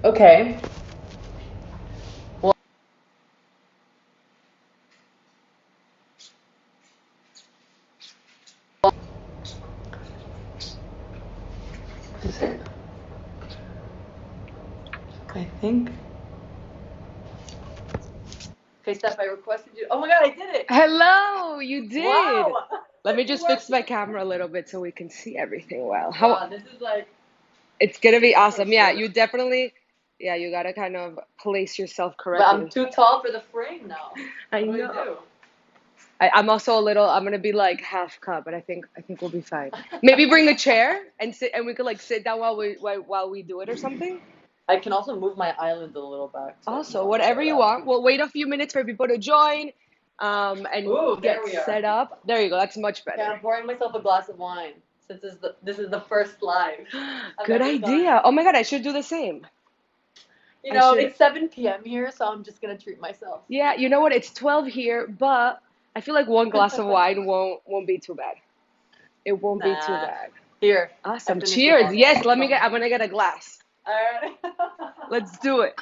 Okay. Well, is it? I think. Okay, Steph, I requested you. Oh my God, I did it! Hello, you did. Wow! Let me It just fix worked! my camera a little bit so we can see everything well. How Wow, this is like it's gonna be so awesome. Yeah, good. you definitely, yeah, you gotta kind of place yourself But I'm correctly. too tall for the frame now. I What do I know. do? I'm also a little. I'm gonna be like half cup, but I think we'll be fine. Maybe bring a chair and sit, and we could like sit down while we do it or something. I can also move my island a little back so you Also, don't have to whatever show you that. want. We'll wait a few minutes for people to join, and Ooh, there get we are. set up. There you go. That's much Okay, better. I'm pouring myself a glass of wine since this is the first live I've Good ever done. idea. Oh my God, I should do the same. You I know, should. it's 7 p.m. here, so I'm just gonna treat myself. Yeah, you know what? It's 12 here, but I feel like one glass of wine won't be too bad. It won't be too Nah. bad. Here, I Awesome. finished the Cheers. bottle. Yes, I'm gonna get a glass. Alright. Let's do it.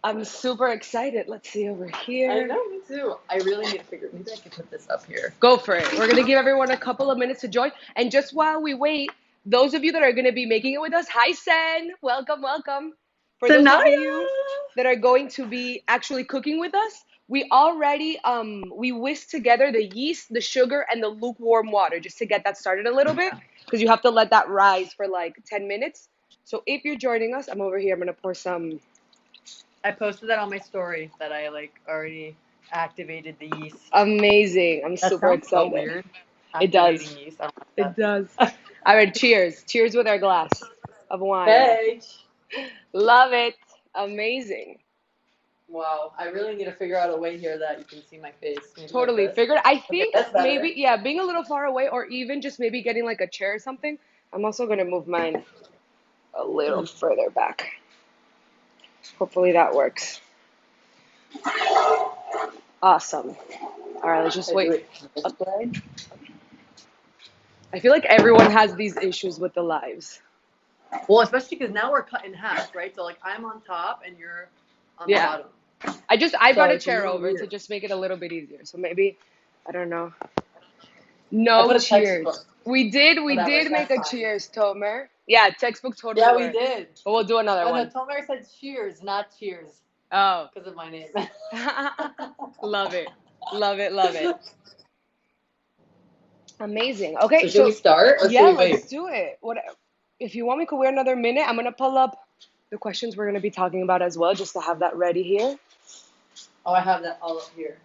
I'm super excited. Let's see over I here. know, me too. I really need to figure. Maybe I can put this up here. Go for it. We're gonna give everyone a couple of minutes to join. And just while we wait, those of you that are gonna be making it with us, hi Sen. Welcome, welcome. For those of Sanaya! you that are going to be actually cooking with us, we already we whisked together the yeast, the sugar, and the lukewarm water just to get that started a little bit because you have to let that rise for like 10 minutes. So if you're joining us, I'm over here. I'm gonna pour some. I posted that on my story that I like already activated the yeast. Amazing. I'm That super sounds so excited. weird. It does. Activating yeast. I don't It like does. that. All right, cheers. Cheers with our glass of wine. Hey! Love it. Amazing. Wow, I really need to figure out a way here that you can see my face. Maybe like Totally this. figured. I Okay, think that's better. maybe, yeah, being a little far away or even just maybe getting like a chair or something. I'm also going to move mine a little further back. Hopefully that works. Awesome. All right, let's just I do wait. it this way. I feel like everyone has these issues with the lives. Well, especially because now we're cut in half, right? So like I'm on top and you're on the Yeah. bottom. I So brought a it's a chair little over to weird. just make it a little bit easier. So maybe, I don't know. I No put a textbook cheers. We did, so we that like did make that's a fine. cheers, Tomer. Yeah, textbook totally Yeah, we works. did. But we'll do another Oh no, one. Tomer said cheers, not cheers, Oh. because of my name. Love it. Love it, love it. Amazing. Okay, So should we so start or should yeah, we let's wait? do it. What if you want me could wait another minute? I'm gonna pull up the questions we're gonna be talking about as well, just to have that ready here. Oh, I have that all up here.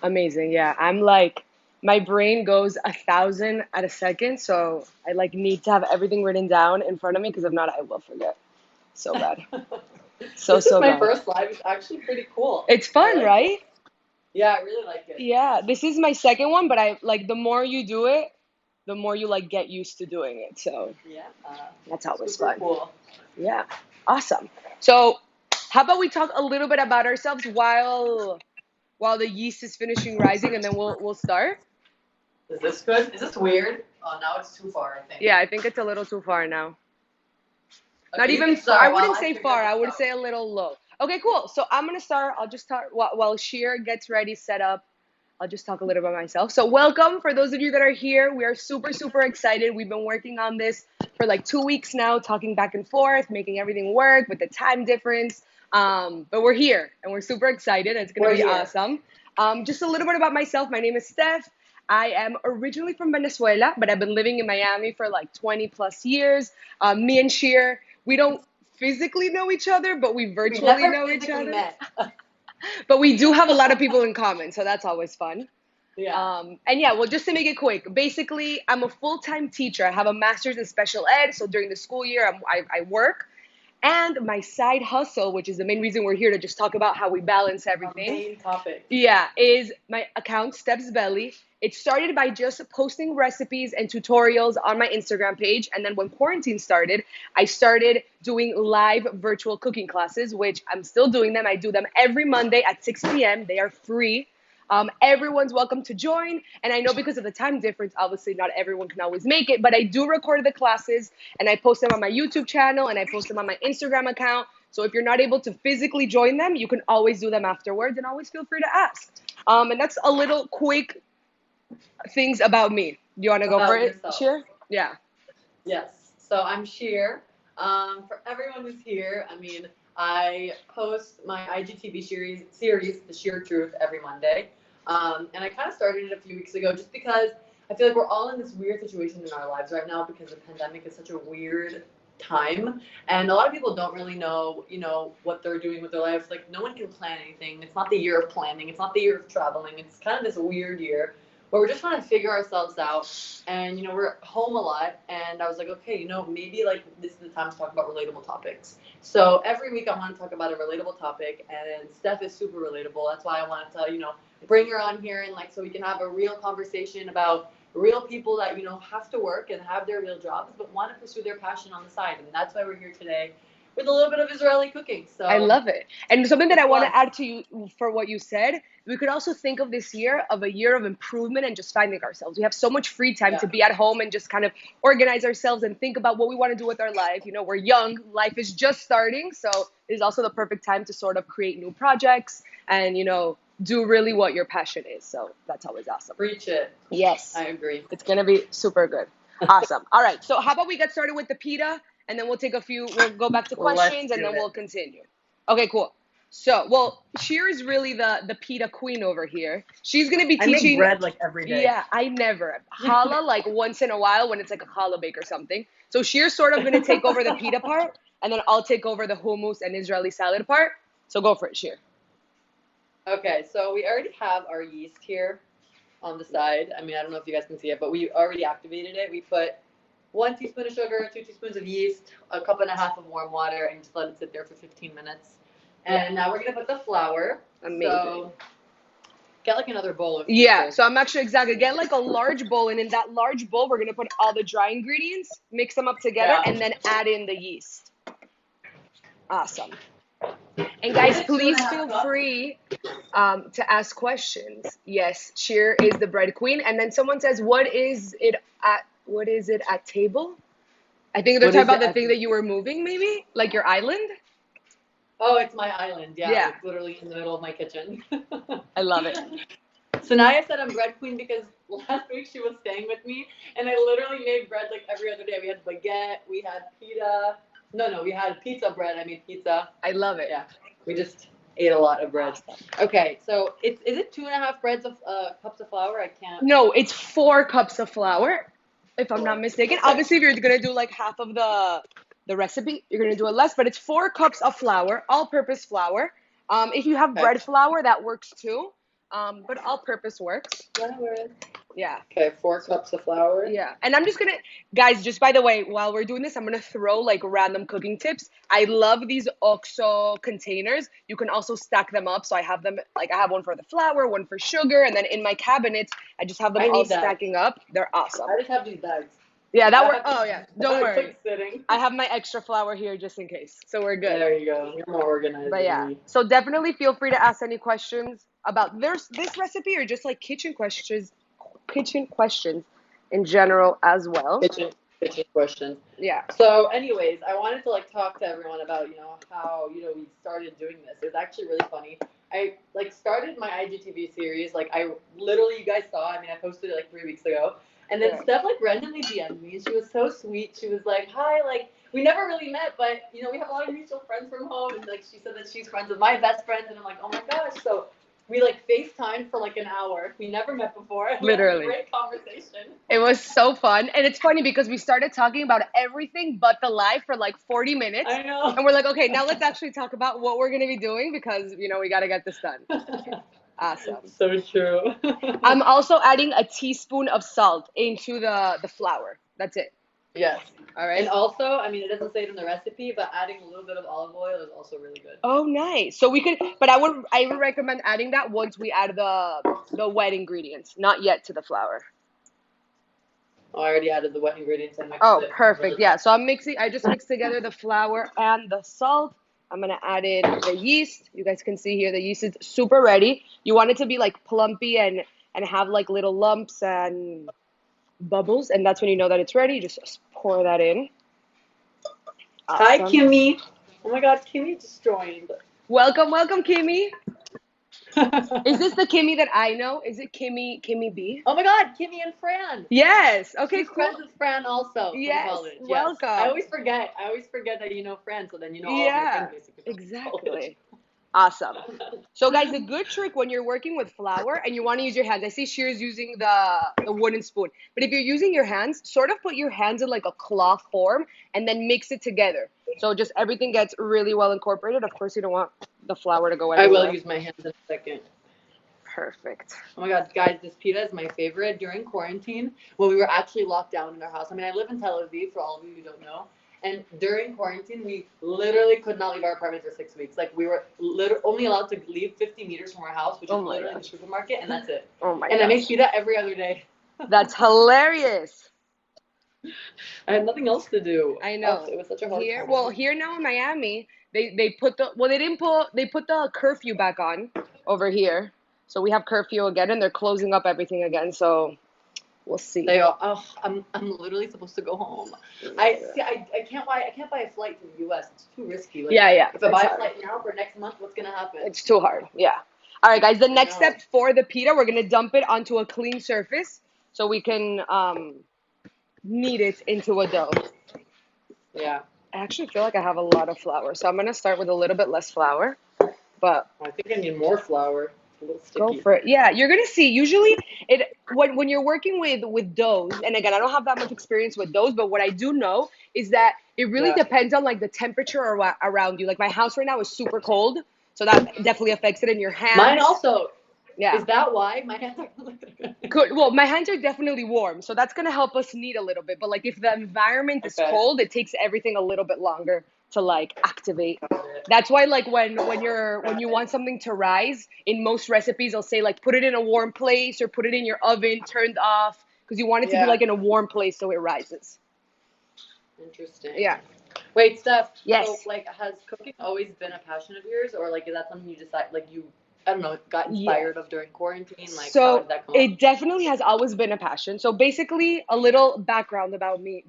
Amazing. Yeah, I'm like my brain goes 1,000 at a second, so I like need to have everything written down in front of me because if not, I will forget. So bad. So This is so my bad. first live. It's actually pretty cool. It's I fun, like it. right? Yeah, I really like it. Yeah, this is my second one, but I like the more you do it, the more you like get used to doing it. So Yeah, that's always super fun. cool. Yeah, awesome. So how about we talk a little bit about ourselves while the yeast is finishing rising, and then we'll start. Is this good? Is this weird? Oh, now it's too far, I think. Yeah, I think it's a little too far now. Not Okay, you even can far. I start while wouldn't I say figure far. I this would out. say a little low. Okay, cool. So I'm gonna start. I'll just start while Shir gets ready, set up. I'll just talk a little about myself. So welcome for those of you that are here. We are super, super excited. We've been working on this for like 2 weeks now, talking back and forth, making everything work with the time difference. But we're here and we're super excited. It's gonna We're be here. awesome. Just a little bit about myself. My name is Steph. I am originally from Venezuela, but I've been living in Miami for like 20 plus years. Me and Shir, we don't physically know each other, but we We virtually never know each physically other. met. But we do have a lot of people in common, so that's always fun. Yeah. And yeah, well, just to make it quick, basically, I'm a full-time teacher. I have a master's in special ed, so during the school year, I work. And my side hustle, which is the main reason we're here to just talk about how we balance Our everything, main topic. yeah, is my account Steps Belly. It started by just posting recipes and tutorials on my Instagram page. And then when quarantine started, I started doing live virtual cooking classes, which I'm still doing them. I do them every Monday at 6 p.m. They are free. Everyone's welcome to join. And I know because of the time difference, obviously not everyone can always make it, but I do record the classes and I post them on my YouTube channel and I post them on my Instagram account. So if you're not able to physically join them, you can always do them afterwards and always feel free to ask. And that's a little quick things about me. Do you want to go for it, Shir? Yeah. Yes. So I'm Shir. For everyone who's here, I mean, I post my IGTV series, The Sheer Truth, every Monday. And I kind of started it a few weeks ago just because I feel like we're all in this weird situation in our lives right now because the pandemic is such a weird time. And a lot of people don't really know, what they're doing with their lives. Like, no one can plan anything. It's not the year of planning. It's not the year of traveling. It's kind of this weird year where we're just trying to figure ourselves out. And, we're home a lot. And I was like, okay, maybe like this is the time to talk about relatable topics. So every week I want to talk about a relatable topic. And Steph is super relatable. That's why I wanted to, bring her on here and so we can have a real conversation about real people that, have to work and have their real jobs, but want to pursue their passion on the side. And that's why we're here today with a little bit of Israeli cooking. So I love it. And something that I want to add to you for what you said, we could also think of this year of a year of improvement and just finding ourselves. We have so much free time to be at home and just kind of organize ourselves and think about what we want to do with our life. We're young, life is just starting. So it is also the perfect time to sort of create new projects and, do really what your passion is. So that's always awesome. Preach it. Yes. I agree. It's going to be super good. Awesome. All right. So how about we get started with the PITA and then we'll go back to questions and then we'll continue. Okay, cool. So, Shir is really the PITA queen over here. She's going to be teaching. I make bread like every day. Yeah, I never. Challah like once in a while when it's like a challah bake or something. So Shir's sort of going to take over the PITA part and then I'll take over the hummus and Israeli salad part. So go for it, Shir. Okay, so we already have our yeast here on the side. I mean, I don't know if you guys can see it, but we already activated it. We put 1 teaspoon of sugar, 2 teaspoons of yeast, a cup and a half of warm water, and just let it sit there for 15 minutes. And now we're going to put the flour. Amazing. So get like another bowl of Yeah, so I'm actually get like a large bowl, and in that large bowl, we're going to put all the dry ingredients, mix them up together, and then add in the yeast. Awesome. And guys, please feel free to ask questions. Yes, Shir is the bread queen. And then someone says, what is it at table? I think they're talking about the thing that you were moving, maybe? Like your island? Oh, it's my island. Yeah. It's literally in the middle of my kitchen. I love it. So now I said I'm bread queen because last week she was staying with me and I literally made bread like every other day. We had baguette, we had pita. No, we had pizza bread. I made pizza. I love it. Yeah, we just ate a lot of bread. Okay, so is it 2.5 cups of flour? I can't. No, it's 4 cups of flour, if I'm not mistaken. Obviously, if you're gonna do like half of the recipe, you're gonna do it less. But it's 4 cups of flour, all-purpose flour. If you have bread flour, that works too. But all-purpose works. Yeah. Okay, 4 cups of flour. Yeah. And I'm just going to, guys, just by the way, while we're doing this, I'm going to throw like random cooking tips. I love these OXO containers. You can also stack them up. So I have them, like I have one for the flour, one for sugar. And then in my cabinets, I just have them all stacking up. They're awesome. I just have these bags. Yeah, that works. Oh, yeah. Don't worry. Sitting. I have my extra flour here just in case. So we're good. There you go. You're more organized. But yeah. So definitely feel free to ask any questions about this recipe or just like kitchen questions in general as well. Kitchen questions. Yeah. So anyways, I wanted to like talk to everyone about, how, we started doing this. It was actually really funny. I like started my IGTV series. Like I literally, you guys saw, I posted it like 3 weeks ago. And then Steph like randomly DM'd me and she was so sweet. She was like, hi, like we never really met, but we have a lot of mutual friends from home. And like she said that she's friends with my best friends. And I'm like, oh my gosh. So we like FaceTimed for like an hour. We never met before. Literally. Great conversation. It was so fun. And it's funny because we started talking about everything but the live for like 40 minutes. I know. And we're like, okay, now let's actually talk about what we're going to be doing because, we got to get this done. Awesome. So true. I'm also adding a teaspoon of salt into the flour. That's it. Yes. All right. And also, it doesn't say it in the recipe, but adding a little bit of olive oil is also really good. Oh, nice. So we could, but I would recommend adding that once we add the wet ingredients, not yet to the flour. Oh, I already added the wet ingredients and mixed it. Oh, perfect. Yeah. So I just mixed together the flour and the salt. I'm gonna add in the yeast. You guys can see here the yeast is super ready. You want it to be like plumpy and have like little lumps and bubbles, and that's when you know that it's ready. Just pour that in. Hi, Awesome. Kimmy. Oh my God, Kimmy just joined. Welcome, Kimmy. Is this the Kimmy that I know? Is it Kimmy B? Oh my God, Kimmy and Fran. Yes. Okay, She's cool. friends with Fran also from Yes. college. Welcome. Yes. I always forget that you know Fran, so then you know all of your Yeah. friends basically from college. Exactly. Awesome. So guys, a good trick when you're working with flour and you want to use your hands. I see Shir's using the wooden spoon. But if you're using your hands, sort of put your hands in like a cloth form and then mix it together. So just everything gets really well incorporated. Of course, you don't want the flour to go I everywhere. will use my hands in a second. Perfect. Oh my God, guys, this pita is my favorite during quarantine when we were actually locked down in our house. I mean, I live in Tel Aviv, for all of you who don't know. And during quarantine, we literally could not leave our apartment for 6 weeks. Like, we were only allowed to leave 50 meters from our house, which is literally the supermarket, and that's it. Oh my And gosh. I make pita every other day. That's hilarious. I had nothing else to do. I know. Oh, it was such a hard Here, time. well, here now in Miami, they put the well, they put the curfew back on over here. So we have curfew again, and they're closing up everything again. So we'll see. They are. Oh, I'm literally supposed to go home. I can't buy a flight to the U.S. It's too risky. Like, Yeah. If I buy a flight now for next month, what's gonna happen? It's too hard. Yeah. All right, guys. The next step for the pita, we're gonna dump it onto a clean surface so we can knead it into a dough. Yeah. I actually feel like I have a lot of flour, so I'm gonna start with a little bit less flour. But I think I need more flour. It's a little sticky. go for it. Yeah, you're gonna see. Usually, when you're working with doughs, and again, I don't have that much experience with doughs, but what I do know is that it really depends on like the temperature around you. Like my house right now is super cold, so that definitely affects it in your hands. Mine also. Yeah. Is that why my hands are? Good. Well, my hands are definitely warm, so that's gonna help us knead a little bit. But like if the environment is cold, it takes everything a little bit longer to like activate. That's why like when you want something to rise, in most recipes they'll say like put it in a warm place or put it in your oven turned off because you want it to be like in a warm place so it rises. Interesting. Yeah. Wait, Steph. Yes. So like, has cooking always been a passion of yours, or like is that something you decide like you? I don't know, got inspired of during quarantine? Like, how did that come it definitely has always been a passion. So basically, a little background about me.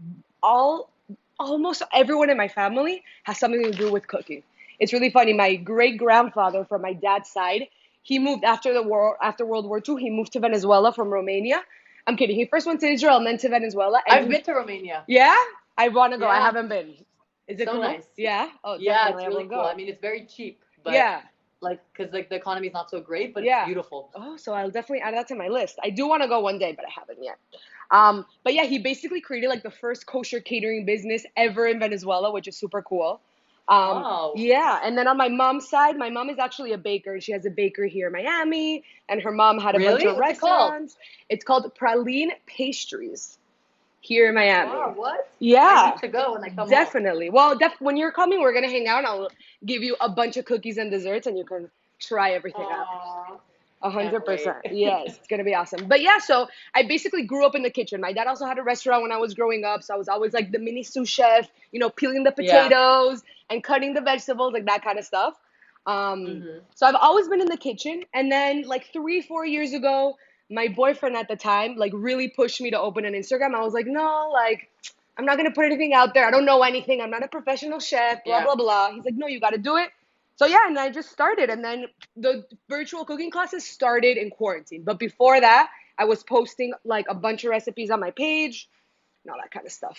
Almost everyone in my family has something to do with cooking. It's really funny. My great-grandfather from my dad's side, he moved after World War II, he moved to Venezuela from Romania. I'm kidding. He first went to Israel and then to Venezuela. And I've been to Romania. Yeah? I want to go. I Yeah. haven't been. Is it So cool? nice. Yeah? Oh, Yeah, definitely. it's really I will cool. go. I mean, it's very cheap, but Yeah. like, cause like the economy is not so great, but it's beautiful. Oh, so I'll definitely add that to my list. I do want to go one day, but I haven't yet. But yeah, he basically created like the first kosher catering business ever in Venezuela, which is super cool. Wow. Yeah, and then on my mom's side, my mom is actually a baker. She has a bakery here in Miami, and her mom had a bunch of restaurants. It's called Praline Pastries here in Miami. Wow, what? Yeah. I need to go when I come definitely. Well, when you're coming, we're gonna hang out. And I'll give you a bunch of cookies and desserts, and you can try everything out. 100%. Yes, it's gonna be awesome. But yeah, so I basically grew up in the kitchen. My dad also had a restaurant when I was growing up, so I was always like the mini sous chef, peeling the potatoes and cutting the vegetables, like that kind of stuff. So I've always been in the kitchen. And then like 3-4 years ago, my boyfriend at the time like really pushed me to open an Instagram. I was like, no, like I'm not gonna put anything out there. I don't know anything. I'm not a professional chef. Blah blah blah. He's like, no, you got to do it. So yeah, and I just started, and then the virtual cooking classes started in quarantine. But before that, I was posting like a bunch of recipes on my page, and all that kind of stuff.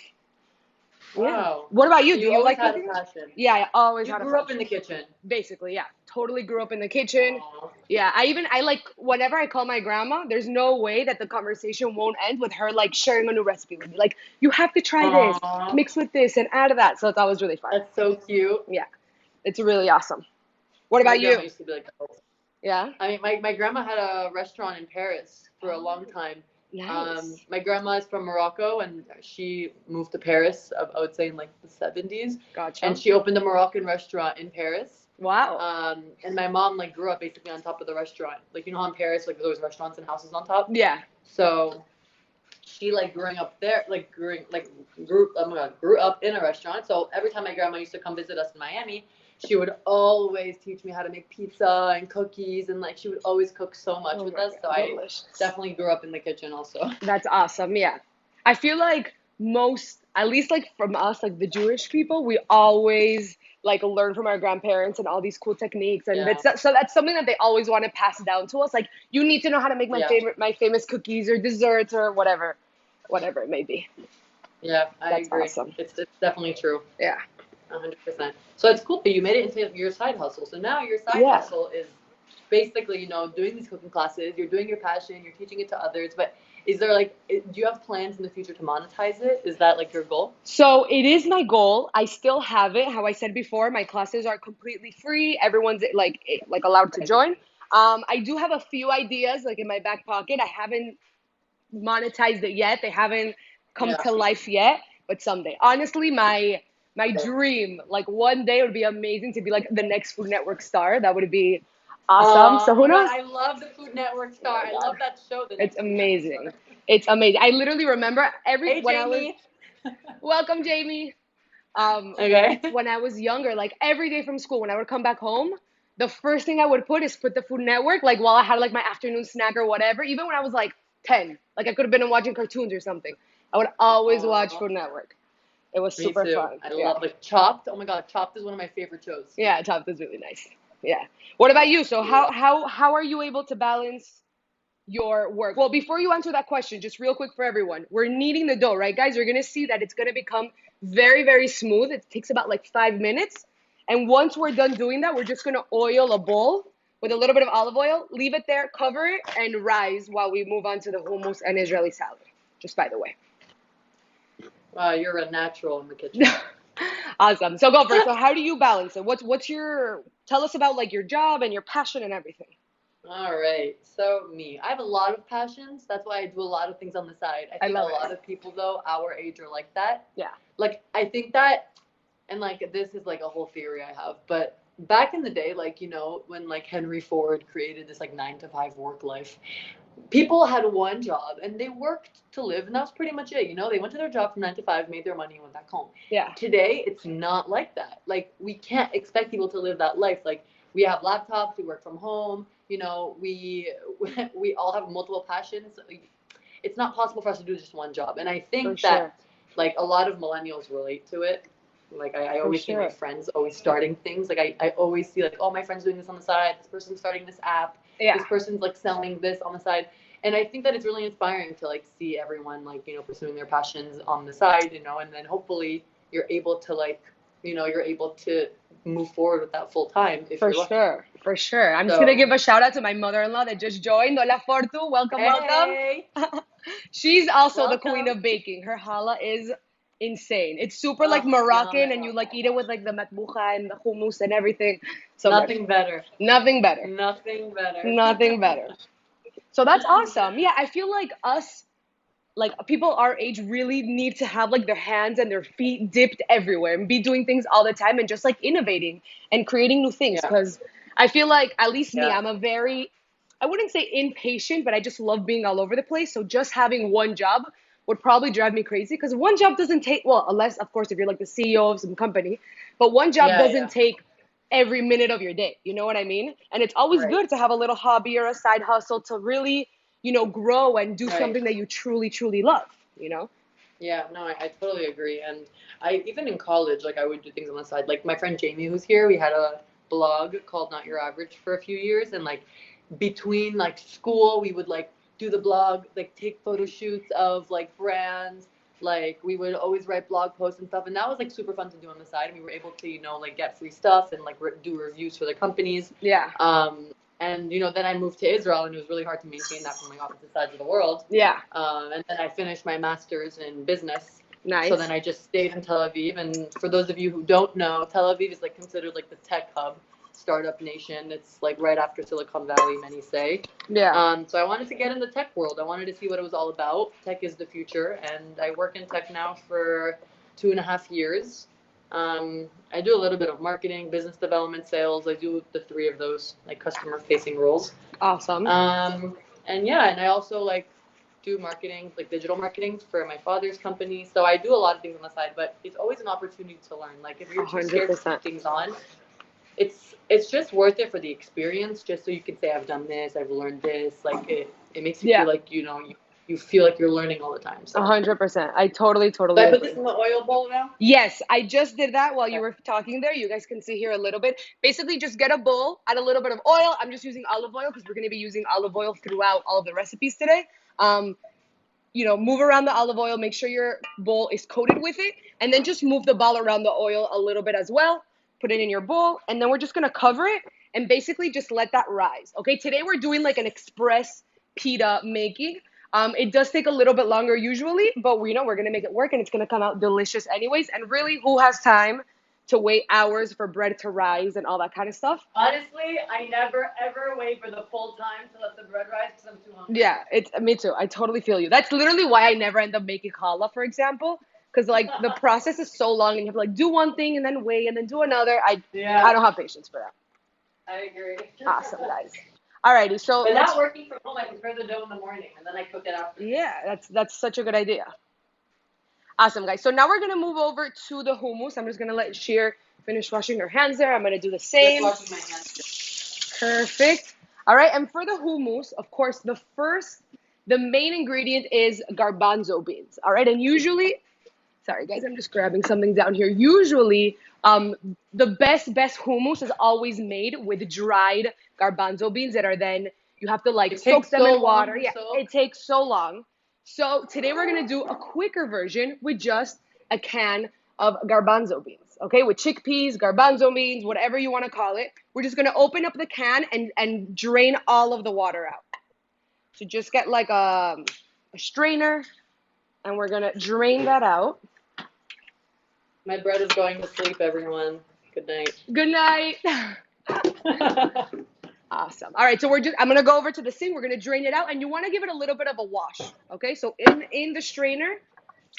Wow. Yeah. What about you? So Do you like cooking? Passion? Yeah, I always had a passion. You grew up in the kitchen. Basically, yeah. Totally grew up in the kitchen. Aww. Yeah, I like, whenever I call my grandma, there's no way that the conversation won't end with her like sharing a new recipe with me. Like, you have to try this, mix with this, and add that. So it's always really fun. That's so cute. Yeah. It's really awesome. What about you? My grandma used to be like that. Yeah? I mean, my grandma had a restaurant in Paris for a long time. Nice. My grandma is from Morocco, and she moved to Paris, I would say in like the 70s. Gotcha. And she opened a Moroccan restaurant in Paris. Wow. And my mom like grew up basically on top of the restaurant. Like, how in Paris, like there's always restaurants and houses on top. Yeah. So she like growing up there, like grew up in a restaurant. So every time my grandma used to come visit us in Miami, she would always teach me how to make pizza and cookies, and like she would always cook so much with us. So delicious. I definitely grew up in the kitchen also. That's awesome. Yeah. I feel like most, at least like from us, like the Jewish people, we always like learn from our grandparents and all these cool techniques. And Yeah. so that's something that they always want to pass down to us. Like, you need to know how to make my famous cookies or desserts or whatever it may be. Yeah, I That's agree. awesome. It's definitely true. Yeah. 100%. So it's cool that you made it into your side hustle. So now your side hustle is basically, you know, doing these cooking classes, you're doing your passion, you're teaching it to others, but is there like, do you have plans in the future to monetize it? Is that like your goal? So it is my goal. I still have it. How I said before, my classes are completely free. Everyone's like allowed to join. I do have a few ideas like in my back pocket. I haven't monetized it yet. They haven't come to life yet, but someday. Honestly, my dream, like one day, would be amazing to be like the next Food Network star. That would be awesome. So who knows? I love the Food Network star. I love that show. It's amazing. It's amazing. I literally remember Hey, when Jamie. welcome, Jamie. Okay. When I was younger, like every day from school, when I would come back home, the first thing I would put is put the Food Network, like while I had like my afternoon snack or whatever. Even when I was like 10, like I could have been watching cartoons or something. I would always watch Food Network. It was super fun. I love like Chopped. Oh my God, Chopped is one of my favorite shows. Yeah, Chopped is really nice. Yeah. What about you? So how are you able to balance your work? Well, before you answer that question, just real quick for everyone, we're kneading the dough, right, guys? You're gonna see that it's gonna become very, very smooth. It takes about like 5 minutes. And once we're done doing that, we're just gonna oil a bowl with a little bit of olive oil, leave it there, cover it, and rise while we move on to the hummus and Israeli salad. Just by the way. Wow, you're a natural in the kitchen. Awesome. So go first. So how do you balance it? What's your, tell us about like your job and your passion and everything. All right. So I have a lot of passions. That's why I do a lot of things on the side. I think a lot of people though our age are like that. Yeah. Like I think that, and like this is like a whole theory I have, but back in the day, like, you know, when like Henry Ford created this like 9 to 5 work life, people had one job and they worked to live, and that was pretty much it. You know, they went to their job from 9 to 5, made their money, and went back home. Yeah. Today, it's not like that. Like, we can't expect people to live that life. Like, we have laptops, we work from home. You know, we all have multiple passions. It's not possible for us to do just one job, and I think that like a lot of millennials relate to it. Like I always see my friends always starting things. Like I always see like, oh, my friend's doing this on the side. This person's starting this app. Yeah. This person's like selling this on the side. And I think that it's really inspiring to like see everyone like, you know, pursuing their passions on the side, you know, and then hopefully you're able to like, you know, you're able to move forward with that full time. If for sure. For sure. I'm just going to give a shout out to my mother-in-law that just joined. Hola, Fortu. Welcome, welcome. She's also the queen of baking. Her challah is insane. It's super like Moroccan, and you like eat it with like the matbucha and the hummus and everything. So nothing better. Nothing better. Nothing better. Nothing better. So that's awesome. Yeah, I feel like us, like people our age, really need to have like their hands and their feet dipped everywhere and be doing things all the time and just like innovating and creating new things. Because I feel like, at least me, I'm a very, I wouldn't say impatient, but I just love being all over the place. So just having one job would probably drive me crazy, because one job doesn't take, well, unless of course if you're like the CEO of some company, but one job doesn't take every minute of your day. You know what I mean? And it's always good to have a little hobby or a side hustle to really, you know, grow and do something that you truly, truly love, you know? Yeah, no, I totally agree. And I, even in college, like I would do things on the side. Like my friend Jamie, who's here, we had a blog called Not Your Average for a few years. And like between like school, we would like do the blog, like take photo shoots of like brands. Like we would always write blog posts and stuff, and that was like super fun to do on the side. And we were able to, you know, like get free stuff and like do reviews for the companies. Yeah. And you know, then I moved to Israel, and it was really hard to maintain that from like opposite sides of the world. Yeah. And then I finished my master's in business. Nice. So then I just stayed in Tel Aviv. And for those of you who don't know, Tel Aviv is like considered like the tech hub, startup nation. It's like right after Silicon Valley, many say. Yeah. So I wanted to get in the tech world. I wanted to see what it was all about. Tech is the future, and I work in tech now for 2.5 years. I do a little bit of marketing, business development, sales. I do the 3 of those, like customer-facing roles. Awesome. And yeah, and I also like do marketing, like digital marketing for my father's company. So I do a lot of things on the side, but it's always an opportunity to learn. Like if you're too scared to put things on, it's just worth it for the experience, just so you can say I've done this, I've learned this. Like it makes you feel like you feel like you're learning all the time. So 100%. I totally so I put agree. this in the oil bowl now. Yes, I just did that while you were talking there. You guys can see here a little bit. Basically, just get a bowl, add a little bit of oil. I'm just using olive oil because we're going to be using olive oil throughout all of the recipes today. Move around the olive oil, make sure your bowl is coated with it, and then just move the ball around the oil a little bit as well. Put it in your bowl, and then we're just gonna cover it and basically just let that rise. Okay, today we're doing like an express pita making. It does take a little bit longer usually, but we're gonna make it work, and it's gonna come out delicious anyways. And really, who has time to wait hours for bread to rise and all that kind of stuff? Honestly, I never ever wait for the full time to let the bread rise because I'm too hungry. Yeah, it's me too. I totally feel you. That's literally why I never end up making challah, for example, because like the process is so long, and you have to like do one thing and then wait and then do another. I don't have patience for that. I agree. Awesome, guys. Alrighty, so but not working from home, I prepare the dough in the morning and then I cook it after. Yeah, that's such a good idea. Awesome, guys. So now we're gonna move over to the hummus. I'm just gonna let Shir finish washing her hands there. I'm gonna do the same. Just washing my hands. Perfect. All right, and for the hummus, of course, the main ingredient is garbanzo beans. All right, and usually, sorry guys, I'm just grabbing something down here. Usually, the best hummus is always made with dried garbanzo beans that are then, you have to like soak them in water. Yeah, it takes so long. So today we're gonna do a quicker version with just a can of garbanzo beans. Okay, with chickpeas, garbanzo beans, whatever you want to call it. We're just going to open up the can and drain all of the water out. So just get like a strainer, and we're going to drain that out. My bread is going to sleep, everyone. Good night. Good night. Awesome. All right, so I'm going to go over to the sink. We're going to drain it out, and you want to give it a little bit of a wash. Okay, so in the strainer,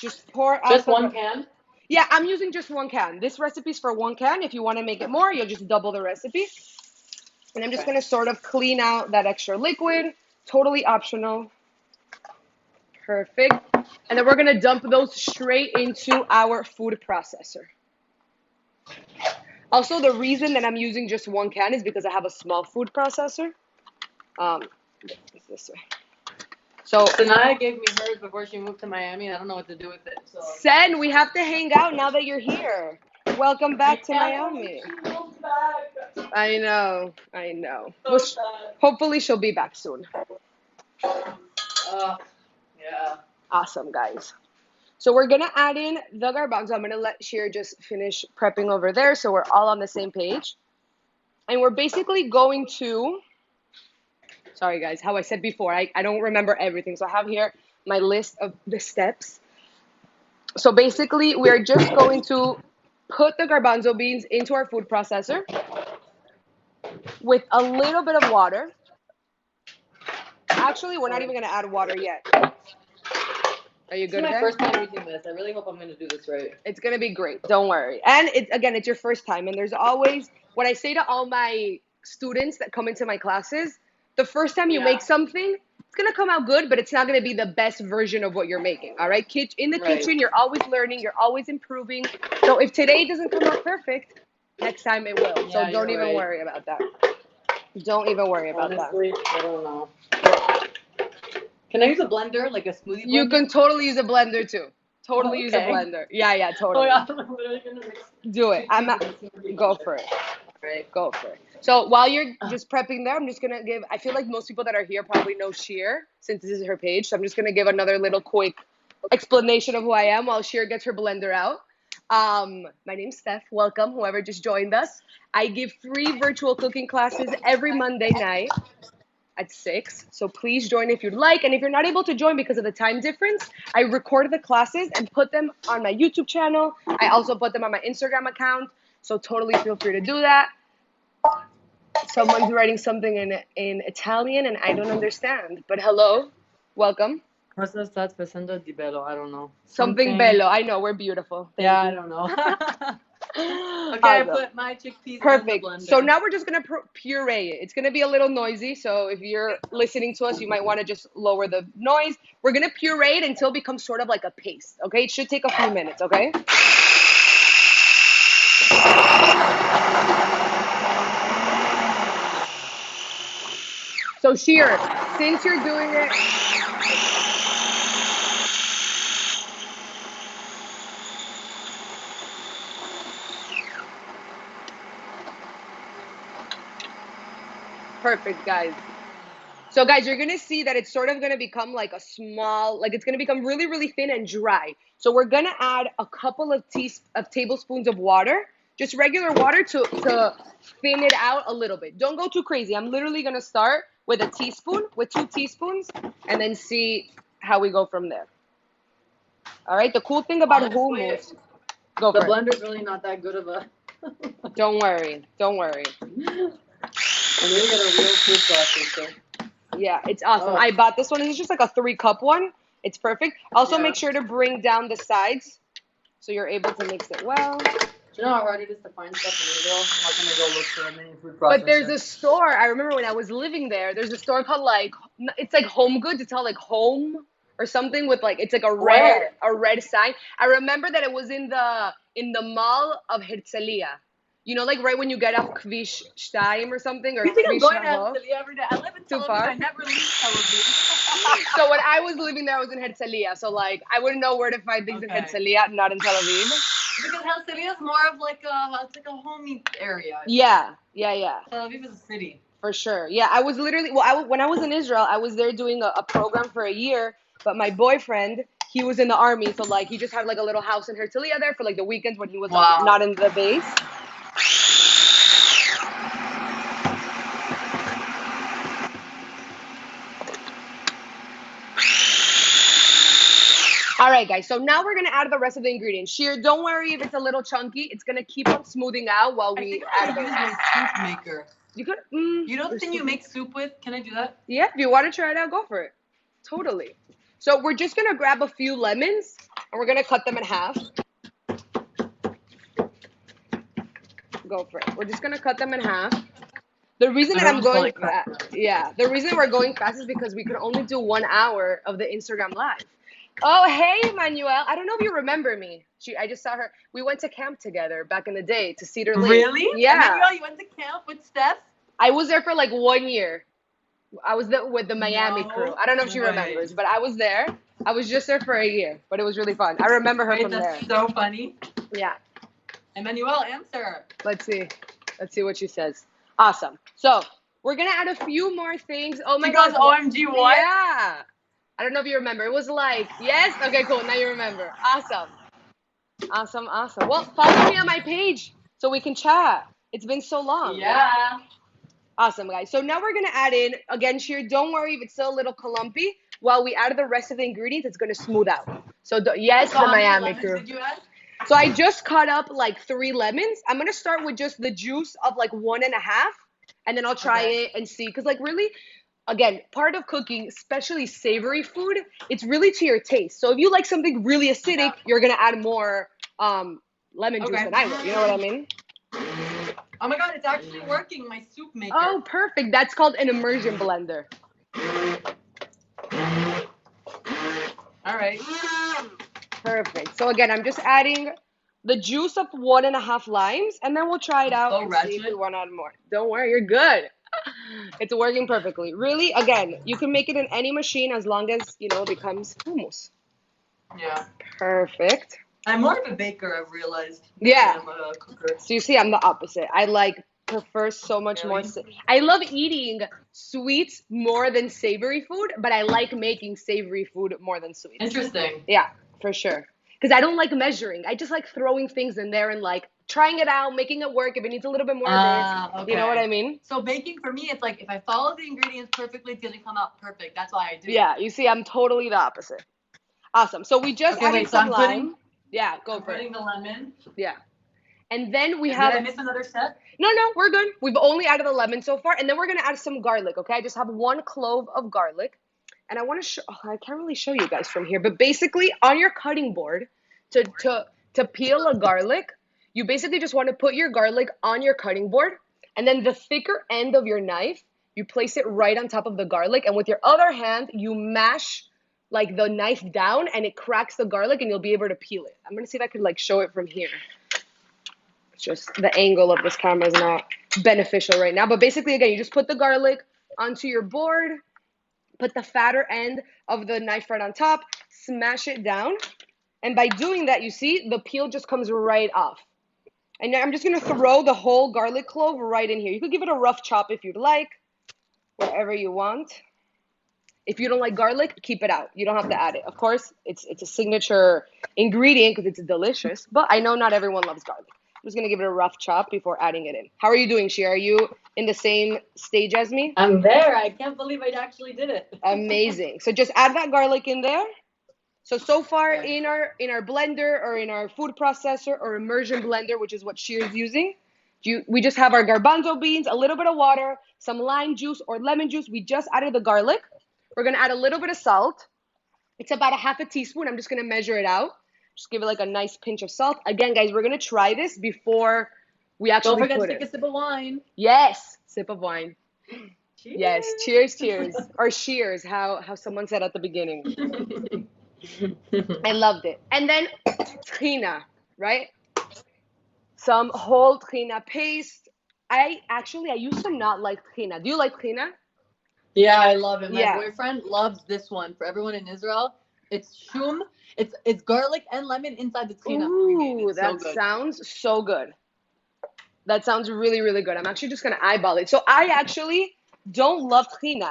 just pour out. Just one can? Yeah, I'm using just one can. This recipe is for one can. If you want to make it more, you'll just double the recipe. And I'm just going to sort of clean out that extra liquid. Totally optional. Perfect. And then we're going to dump those straight into our food processor. Also, the reason that I'm using just one can is because I have a small food processor. It's this way. So Sanaya gave me hers before she moved to Miami. I don't know what to do with it. So. Sen, we have to hang out now that you're here. Welcome back to Miami. I know. So hopefully she'll be back soon. Yeah. Awesome, guys. So we're going to add in the garbanzo. I'm going to let Shir just finish prepping over there so we're all on the same page. And we're basically going to... Sorry, guys, how I said before, I don't remember everything. So I have here my list of the steps. So basically, we're just going to put the garbanzo beans into our food processor with a little bit of water. Actually, we're not even going to add water yet. Are you good? This is my first time using this. I really hope I'm going to do this right. It's going to be great. Don't worry. And it's your first time. And there's always, what I say to all my students that come into my classes, the first time you make something, it's going to come out good, but it's not going to be the best version of what you're making, all right? In the kitchen, you're always learning. You're always improving. So if today doesn't come out perfect, next time it will. So don't even worry about that. Don't even worry about that. Honestly, I don't know. Can I use a blender, like a smoothie blender? You can totally use a blender, too. Totally use a blender. Yeah, totally. Oh, yeah. Do it. Go for it. Right, go for it. So while you're just prepping there, I'm just going to I feel like most people that are here probably know Shir, since this is her page. So I'm just going to give another little quick explanation of who I am while Shir gets her blender out. My name's Steph. Welcome, whoever just joined us. I give free virtual cooking classes every Monday night at 6. So please join if you'd like. And if you're not able to join because of the time difference, I record the classes and put them on my YouTube channel. I also put them on my Instagram account. So totally feel free to do that. Someone's writing something in Italian and I don't understand. But hello, welcome. Cosa stai facendo di bello? I don't know. Something bello. I know, we're beautiful. I don't know. Okay, I put my chickpeas in the blender. So now we're just going to puree it. It's going to be a little noisy. So if you're listening to us, you might want to just lower the noise. We're going to puree it until it becomes sort of like a paste. Okay, it should take a few minutes. Okay. So Shir, since you're doing it, perfect, guys. So guys, you're gonna see that it's sort of gonna become like a small, like it's gonna become really, really thin and dry. So we're gonna add a couple of tablespoons of water, just regular water to thin it out a little bit. Don't go too crazy. I'm literally gonna start with a teaspoon, with 2 teaspoons, and then see how we go from there. All right. The cool thing about hummus, go for it. The blender's really not that good of a. Don't worry. Don't worry. I'm gonna get a real food processor. Yeah, it's awesome. Oh. I bought this one. It's just like a 3-cup one. It's perfect. Also, Yeah. make sure to bring down the sides so you're able to mix it well. Do you know how hard it is to find stuff in Israel? I'm not gonna go look for a mini food processor. But there's a store. I remember when I was living there. There's a store called it's like Home Goods. It's called like Home or something with like it's like a red sign. I remember that it was in the mall of Herzliya. You know, like right when you get off Kvish Stein or something, or You think I'm Kvish going to Nahov. Herzliya every day? I live in Tel Too Aviv. far? I never leave Tel Aviv. So when I was living there, I was in Herzliya. So like I wouldn't know where to find things in Okay. Herzliya, not in Tel Aviv. Because Herzliya is more of like it's like a homey area. Yeah. Tel Aviv is a city. For sure. Yeah, I was literally, when I was in Israel, I was there doing a program for a year, but my boyfriend, he was in the army, so like he just had like a little house in Herzliya there for like the weekends when he was Wow. not in the base. All right, guys, so now we're going to add the rest of the ingredients. Shir, don't worry if it's a little chunky. It's going to keep on smoothing out while I we think add I'm gonna use my soup maker. You could, You know the thing you make soup with? Can I do that? Yeah, if you want to try it out, go for it. Totally. So we're just going to grab a few lemons, and we're going to cut them in half. Go for it. We're just going to cut them in half. The reason that I'm going fast, the reason we're going fast is because we could only do 1 hour of the Instagram live. Oh, hey, Manuel. I don't know if you remember me. I just saw her. We went to camp together back in the day to Cedar Lake. Really? Yeah. Emmanuel, you went to camp with Steph? I was there for like 1 year. I was there with the Miami crew. I don't know if she remembers, but I was there. I was just there for a year, but it was really fun. I remember her from there. That's so funny. Yeah. Emmanuel, answer. Let's see. Let's see what she says. Awesome. So we're going to add a few more things. Oh my God. OMG, what? Yeah. I don't know if you remember. It was like, yes? Okay, cool. Now you remember. Awesome. Awesome, awesome. Well, follow me on my page so we can chat. It's been so long. Yeah. Awesome, guys. So now we're going to add in, again, Shir, don't worry if it's still a little clumpy. While we add the rest of the ingredients, it's going to smooth out. So, yes, So the how many Miami lemons crew. did you add? So I just cut up like 3 lemons. I'm going to start with just the juice of like 1.5. And then I'll try it and see. Because like really, again, part of cooking, especially savory food, it's really to your taste. So if you like something really acidic, you're going to add more lemon juice than I would. You know what I mean? Oh my God, it's actually working, my soup maker. Oh, perfect. That's called an immersion blender. All right. Perfect. So again, I'm just adding the juice of 1.5 limes, and then we'll try it out and see if we want to add more. Don't worry, you're good. It's working perfectly. Really, again, you can make it in any machine as long as, you know, it becomes hummus. Yeah. Perfect. I'm more of a baker, I've realized. Yeah. I'm a cooker. So you see, I'm the opposite. I prefer so much more. I love eating sweets more than savory food, but I like making savory food more than sweets. Interesting. Yeah, for sure. Because I don't like measuring. I just like throwing things in there and like trying it out, making it work. If it needs a little bit more of this, you know what I mean? So baking for me, it's like if I follow the ingredients perfectly, it's gonna come out perfect. That's why I do. Yeah, you see, I'm totally the opposite. Awesome. So we just added some lime. Yeah, go for it. Putting the lemon. Yeah. And then we have. Did I miss another step? No, we're good. We've only added the lemon so far. And then we're going to add some garlic, okay? I just have 1 clove of garlic. And I want to show, I can't really show you guys from here. But basically, on your cutting board, to peel a garlic, you basically just want to put your garlic on your cutting board. And then the thicker end of your knife, you place it right on top of the garlic. And with your other hand, you mash like the knife down and it cracks the garlic and you'll be able to peel it. I'm going to see if I could like show it from here. It's just the angle of this camera is not beneficial right now. But basically, again, you just put the garlic onto your board. Put the fatter end of the knife right on top. Smash it down. And by doing that, you see, the peel just comes right off. And now I'm just going to throw the whole garlic clove right in here. You could give it a rough chop if you'd like, wherever you want. If you don't like garlic, keep it out. You don't have to add it. Of course, it's a signature ingredient because it's delicious, but I know not everyone loves garlic. I'm just going to give it a rough chop before adding it in. How are you doing, Shir? Are you in the same stage as me? I'm there. I can't believe I actually did it. Amazing. So just add that garlic in there. So far in our blender or in our food processor or immersion blender, which is what Shir's using, we just have our garbanzo beans, a little bit of water, some lime juice or lemon juice. We just added the garlic. We're going to add a little bit of salt. It's about a half a teaspoon. I'm just going to measure it out. Just give it like a nice pinch of salt. Again, guys, we're going to try this before we actually put it. Don't forget to take a sip of wine. Yes, sip of wine. Cheers. Yes, cheers, cheers. Or shears, how someone said at the beginning. I loved it. And then tahini, right? Some whole tahini paste. I used to not like tahini. Do you like tahini? Yeah, I love it. My boyfriend loves this one. For everyone in Israel, it's shum. It's garlic and lemon inside the tahini. Ooh, that sounds so good. That sounds really, really good. I'm actually just gonna eyeball it. So I actually don't love tahini.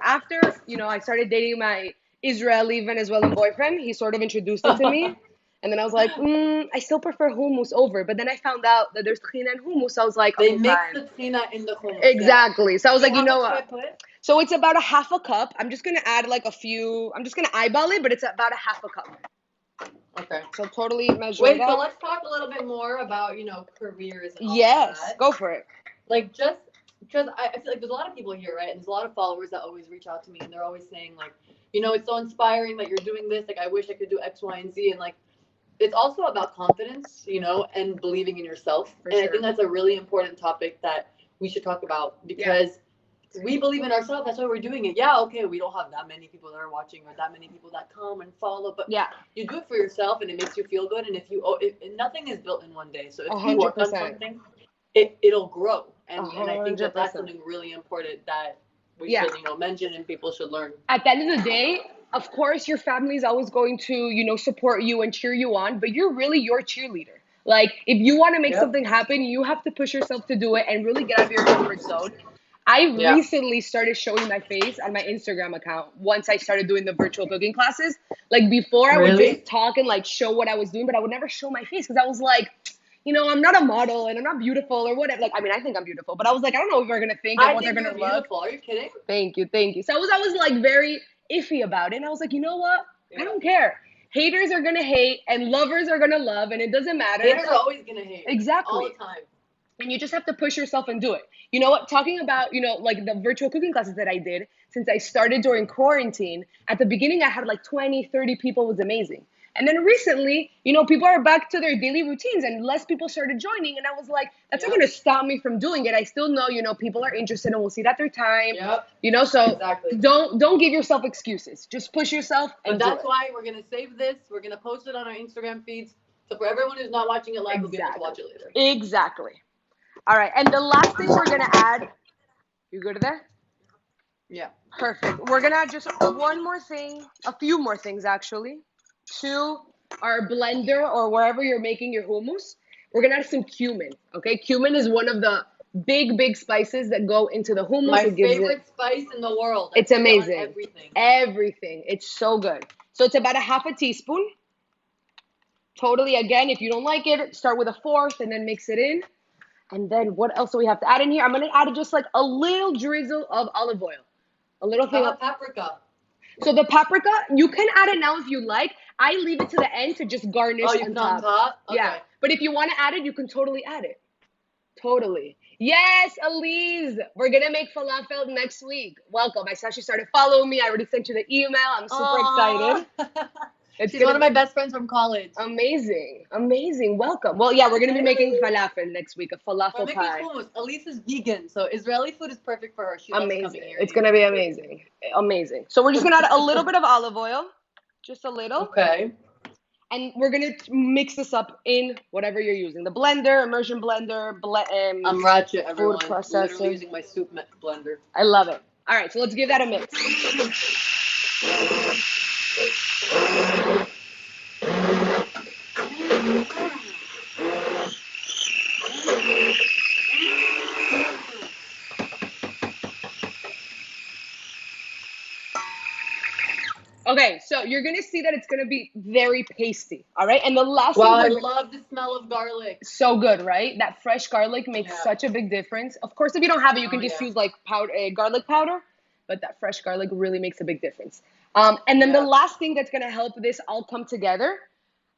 After I started dating my Israeli Venezuelan boyfriend, he sort of introduced it to me. And then I was like, I still prefer hummus over. But then I found out that there's tahini and hummus. So I was like, they mix the tahini in the hummus. Exactly. So I was like, you know what? So it's about a half a cup. I'm just going to add like a few. I'm just going to eyeball it, but it's about a half a cup. Okay. So totally measure it out. So let's talk a little bit more about, careers and all that. Go for it. Like, just because I feel like there's a lot of people here, right? And there's a lot of followers that always reach out to me, and they're always saying, like, it's so inspiring that you're doing this. Like, I wish I could do X, Y, and Z. And, like, it's also about confidence, and believing in yourself. For sure. I think that's a really important topic that we should talk about because we believe in ourselves. That's why we're doing it. Yeah, okay, we don't have that many people that are watching or that many people that come and follow, but you do it for yourself and it makes you feel good. And if nothing is built in one day. So if 100%. you work on something, it'll grow. And I think that's something really important that we should, mention and people should learn. At the end of the day, of course, your family is always going to, support you and cheer you on, but you're really your cheerleader. Like, if you want to make something happen, you have to push yourself to do it and really get out of your comfort zone. I recently started showing my face on my Instagram account once I started doing the virtual cooking classes. Like, before I would just talk and, like, show what I was doing, but I would never show my face because I was like, I'm not a model and I'm not beautiful or whatever. Like, I mean, I think I'm beautiful, but I was like, I don't know what they're going to think and what they're going to look. Beautiful. Are you kidding? Thank you. So I was like very iffy about it. And I was like, you know what? I don't care. Haters are going to hate and lovers are going to love, and it doesn't matter. Haters are always going to hate. Exactly. All the time. And you just have to push yourself and do it. You know what? Talking about, like the virtual cooking classes that I did, since I started during quarantine, at the beginning I had like 20, 30 people. It was amazing. And then recently, people are back to their daily routines and less people started joining. And I was like, that's not going to stop me from doing it. I still know, people are interested and we'll see it at their time. Yep. So don't give yourself excuses. Just push yourself and do it. But that's why we're going to save this. We're going to post it on our Instagram feeds. So for everyone who's not watching it live, we'll be able to watch it later. Exactly. All right. And the last thing we're going to add, you good there? Yeah. Perfect. We're going to add just one more thing, a few more things actually, to our blender or wherever you're making your hummus. We're going to add some cumin, okay? Cumin is one of the big spices that go into the hummus. My favorite spice in the world. It's amazing. Everything. Everything. It's so good. So it's about a half a teaspoon. Totally, again, if you don't like it, start with a fourth and then mix it in. And then what else do we have to add in here? I'm going to add just like a little drizzle of olive oil. A little thing of paprika. So the paprika, you can add it now if you like. I leave it to the end to just garnish on top. Okay. Yeah. But if you want to add it, you can totally add it. Totally. Yes, Elise. We're going to make falafel next week. Welcome. I saw she started following me. I already sent you the email. I'm super excited. She's one of my best friends from college. Amazing. Welcome. Well, yeah, we're going to be making falafel next week, a falafel pie. Hummus. Elise is vegan, so Israeli food is perfect for her. She loves coming here. It's going to be amazing. Amazing. So we're just going to add a little bit of olive oil. Just a little. Okay. And we're going to mix this up in whatever you're using. The blender, immersion blender, I'm ratchet, everyone. Food processor. Literally using my soup blender. I love it. All right, so let's give that a mix. Okay, so you're gonna see that it's gonna be very pasty, all right? And the last Wow, I thing love the smell of garlic. so good, right? That fresh garlic makes Yeah. such a big difference. Of course, if you don't have it, you can Oh, just yeah. use like powder, garlic powder, but that fresh garlic really makes a big difference. And then the Yeah. last thing that's gonna help this all come together,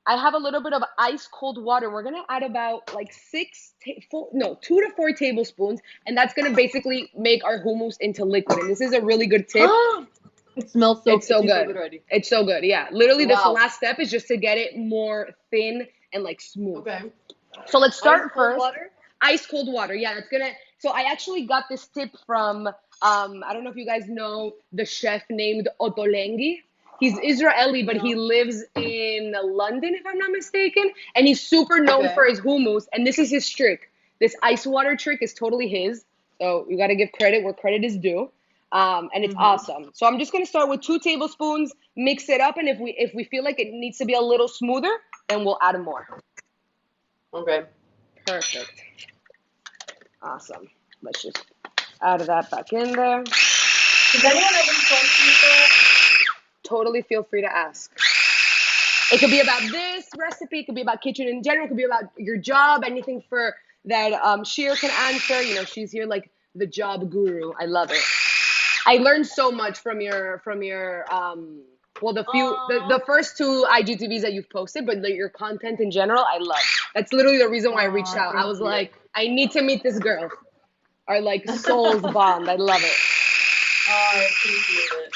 I have a little bit of ice cold water. We're gonna add about like 2 to 4 tablespoons, and that's gonna basically make our hummus into liquid. And this is a really good tip. It smells so. It's so it tastes good. So good already. It's so good. Yeah, literally, this Wow. last step is just to get it more thin and like smooth. Okay. So let's start Ice cold first. water? Ice cold water. Yeah, that's gonna. So I actually got this tip from I don't know if you guys know the chef named Ottolenghi. He's Israeli, but he lives in London, if I'm not mistaken, and he's super known for his hummus. And this is his trick. This ice water trick is totally his. So you got to give credit where credit is due. And it's awesome. So I'm just gonna start with 2 tablespoons, mix it up, and if we feel like it needs to be a little smoother, then we'll add more. Okay. Perfect. Awesome. Let's just add that back in there. Does anyone have any questions? Totally feel free to ask. It could be about this recipe. It could be about kitchen in general. It could be about your job. Anything for that Shir can answer. You know, she's here like the job guru. I love it. I learned so much from your well, the first 2 IGTVs that you've posted, but your content in general, I love. That's literally the reason why I reached out. I was like, I need to meet this girl. Our like souls bond. I love it. Oh, I appreciate it.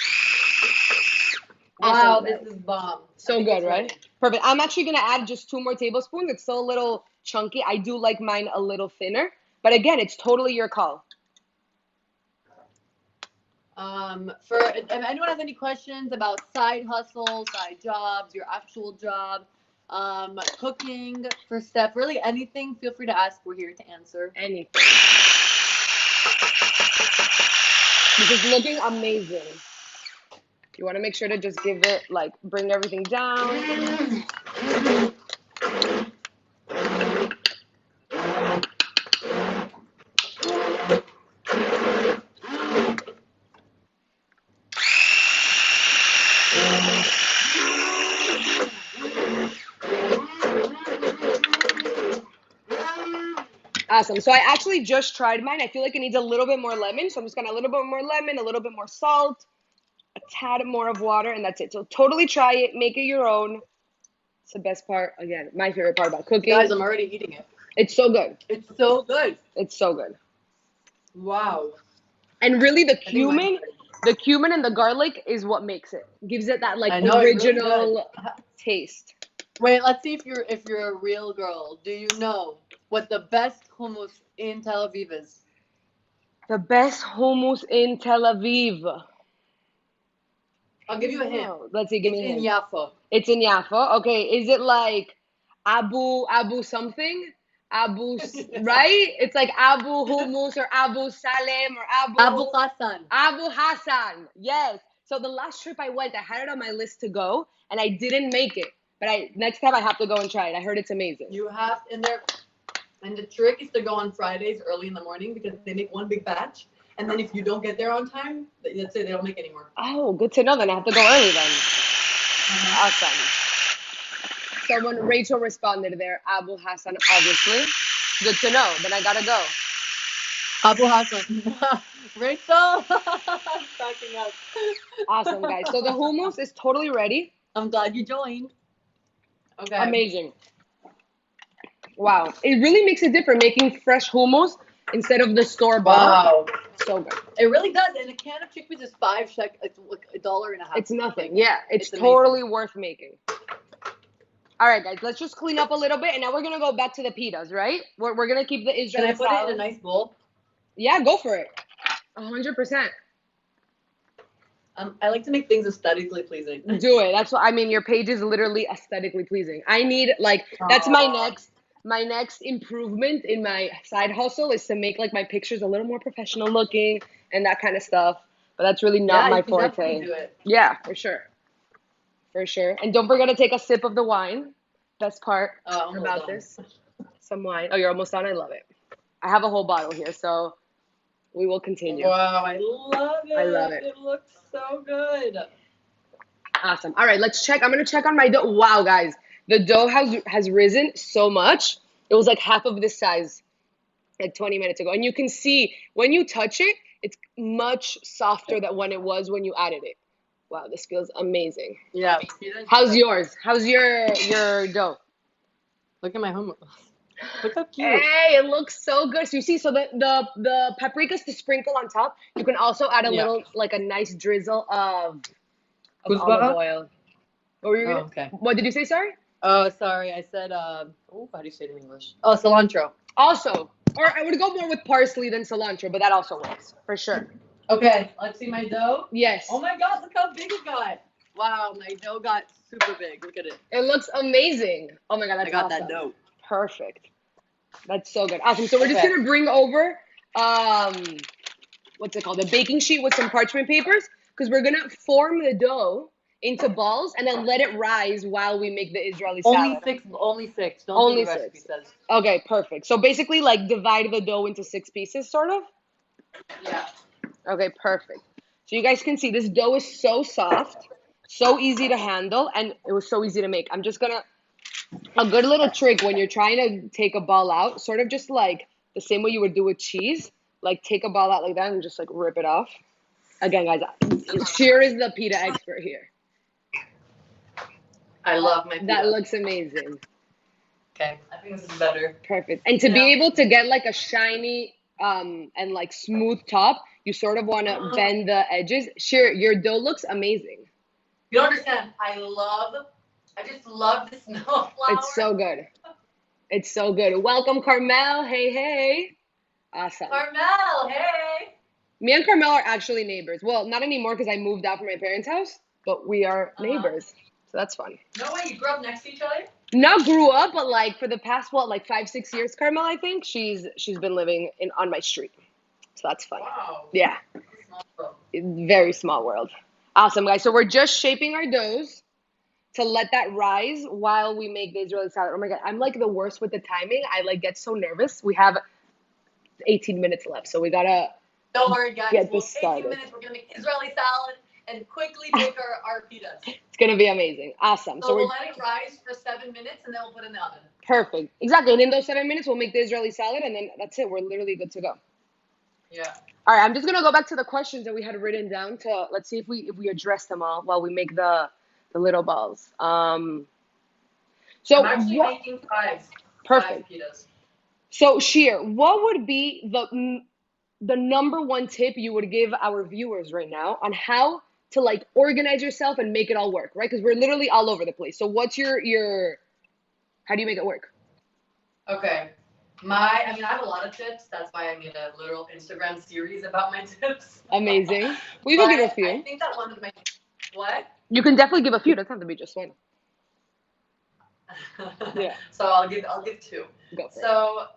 Awesome. Wow, this is bomb. So good, right? Perfect. I'm actually gonna add just 2 more tablespoons. It's still a little chunky. I do like mine a little thinner, but again, it's totally your call. If anyone has any questions about side hustles, side jobs, your actual job, cooking for Steph, really anything, feel free to ask. We're here to answer. Anything. This is looking amazing. You want to make sure to just give it, like, bring everything down. Awesome. So I actually just tried mine. I feel like it needs a little bit more lemon. So I'm just going to a little bit more lemon, a little bit more salt, a tad more of water, and that's it. So totally try it. Make it your own. It's the best part. Again, my favorite part about cooking. Guys, I'm already eating it. It's so good. It's so good. It's so good. Wow. And really the cumin and the garlic is what makes it. Gives it that like original taste. Wait, let's see if you're a real girl. Do you know what the best hummus in Tel Aviv is? The best hummus in Tel Aviv. I'll give you a hint. Let's see, give me a hint. It's in Yaffo. It's in Yaffo. Okay, is it like Abu something? Right? It's like Abu Hummus or Abu Salem or Abu Hassan. Abu Hassan. Yes. So the last trip I went, I had it on my list to go, and I didn't make it. But next time I have to go and try it. I heard it's amazing. You have and the trick is to go on Fridays early in the morning because they make one big batch, and then if you don't get there on time, let's say they don't make any more. Oh, good to know. Then I have to go early then. Awesome. Someone, Rachel responded there. Abu Hassan, obviously. Good to know. Then I gotta go. Abu Hassan. Rachel. Backing up. Awesome, guys. So the hummus is totally ready. I'm glad you joined. Okay. Amazing. Wow. It really makes a difference making fresh hummus instead of the store-bought. Wow. So good. It really does. And a can of chickpeas is 5 shekels. It's like $1.50. It's nothing. Yeah. It's totally worth making. All right, guys. Let's just clean up a little bit. And now we're going to go back to the pitas, right? We're going to keep the Israeli Can I put it in a nice bowl? Yeah, go for it. 100%. I like to make things aesthetically pleasing. Do it. That's what I mean. Your page is literally aesthetically pleasing. I need that's my next improvement in my side hustle is to make like my pictures a little more professional looking and that kind of stuff. but that's really not Yeah, my you can definitely forte. do it. Yeah, for sure. For sure. And don't forget to take a sip of the wine. Best part Almost about done. this. Some wine. Oh, you're almost done? I love it. I have a whole bottle here, so we will continue. Wow, I love it. I love it. It looks so good. Awesome. All right, let's check. I'm gonna check on my dough. Wow, guys, the dough has risen so much. It was like half of this size like 20 minutes ago, and you can see when you touch it, it's much softer than when it was when you added it. Wow, this feels amazing. Yeah. How's yours? How's your dough? Look at my hummus. Look how cute. Hey, it looks so good. So you see, so the paprikas to sprinkle on top. You can also add a Yeah. little, like a nice drizzle of Kuzbara? olive oil. What were you gonna? Okay. What did you say? Sorry. Oh, sorry. I said, oh, how do you say it in English? Oh, cilantro. Also, or I would go more with parsley than cilantro, but that also works for sure. Okay, let's see my dough. Yes. Oh my God, look how big it got. Wow, my dough got super big. Look at it. It looks amazing. Oh my God, that's I got awesome. that dough. Perfect. That's so good. Awesome. So we're just Okay. gonna bring over what's it called? The baking sheet with some parchment papers, because we're gonna form the dough into balls and then let it rise while we make the Israeli salad. Only six. Don't Only do the recipe six. says. Okay, perfect. So basically, like divide the dough into 6 pieces, sort of. Yeah. Okay, perfect. So you guys can see this dough is so soft, so easy to handle, and it was so easy to make. I'm just gonna, a good little trick when you're trying to take a ball out, sort of just like the same way you would do with cheese, like take a ball out like that and just like rip it off. Again, guys, Shir is the PITA expert here. I love my pita. That looks amazing. Okay, I think this is better. Perfect. And to be able to get like a shiny and like smooth top, you sort of want to bend the edges. Shir, your dough looks amazing. You don't understand. I just love the snow flour. It's so good. It's so good. Welcome, Carmel. Hey, hey. Awesome. Carmel, hey. Me and Carmel are actually neighbors. Well, not anymore because I moved out from my parents' house, but we are neighbors. So that's fun. No way, you grew up next to each other? Not grew up, but like for the past, what, like 5-6 years, Carmel, I think, she's been living on my street. So that's fun. Wow. Yeah. Small world. Very small world. Awesome, guys. So we're just shaping our doughs to let that rise while we make the Israeli salad. Oh my God, I'm like the worst with the timing. I like get so nervous. We have 18 minutes left, so we gotta Don't worry, guys. get Well, this 18 started. minutes, we're gonna make Israeli salad and quickly make our pitas. It's gonna be amazing. Awesome. So we'll let it rise for 7 minutes and then we'll put it in the oven. Perfect. Exactly. And in those 7 minutes, we'll make the Israeli salad, and then that's it. We're literally good to go. Yeah. All right. I'm just gonna go back to the questions that we had written down to let's see if we address them all while we make the little balls. So I'm actually making five. Perfect. 5 pitas. So Shir, what would be the number one tip you would give our viewers right now on how to like organize yourself and make it all work, right? Because we're literally all over the place. So what's your how do you make it work? Okay. I have a lot of tips. That's why I made a little Instagram series about my tips. Amazing. Well, you can give a few. I think that one of my, what? You can definitely give a few. Doesn't have to be just one. Yeah. So I'll give 2. Go for it. So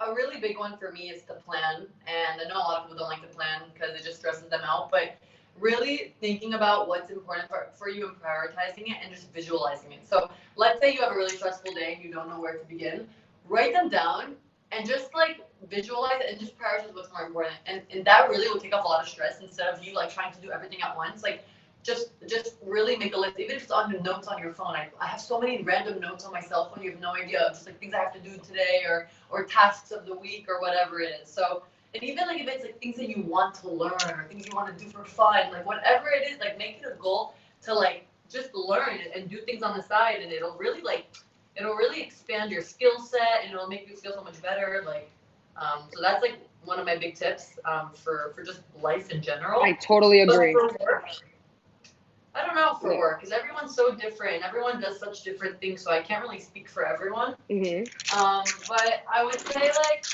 a really big one for me is to plan, and I know a lot of people don't like to plan because it just stresses them out, but really thinking about what's important for you and prioritizing it and just visualizing it. So let's say you have a really stressful day and you don't know where to begin. Write them down and just like visualize it and just prioritize what's more important. And that really will take off a lot of stress instead of you like trying to do everything at once. Like just really make a list, even if it's on the notes on your phone. I have so many random notes on my cell phone. You have no idea of just like things I have to do today or tasks of the week or whatever it is. So, and even like if it's like things that you want to learn or things you want to do for fun, like whatever it is, like make it a goal to like just learn and do things on the side, and it'll really expand your skill set and it'll make you feel so much better. Like, so that's like one of my big tips for just life in general. I totally agree. But for work, I don't know for work because everyone's so different. Everyone does such different things, so I can't really speak for everyone. But I would say like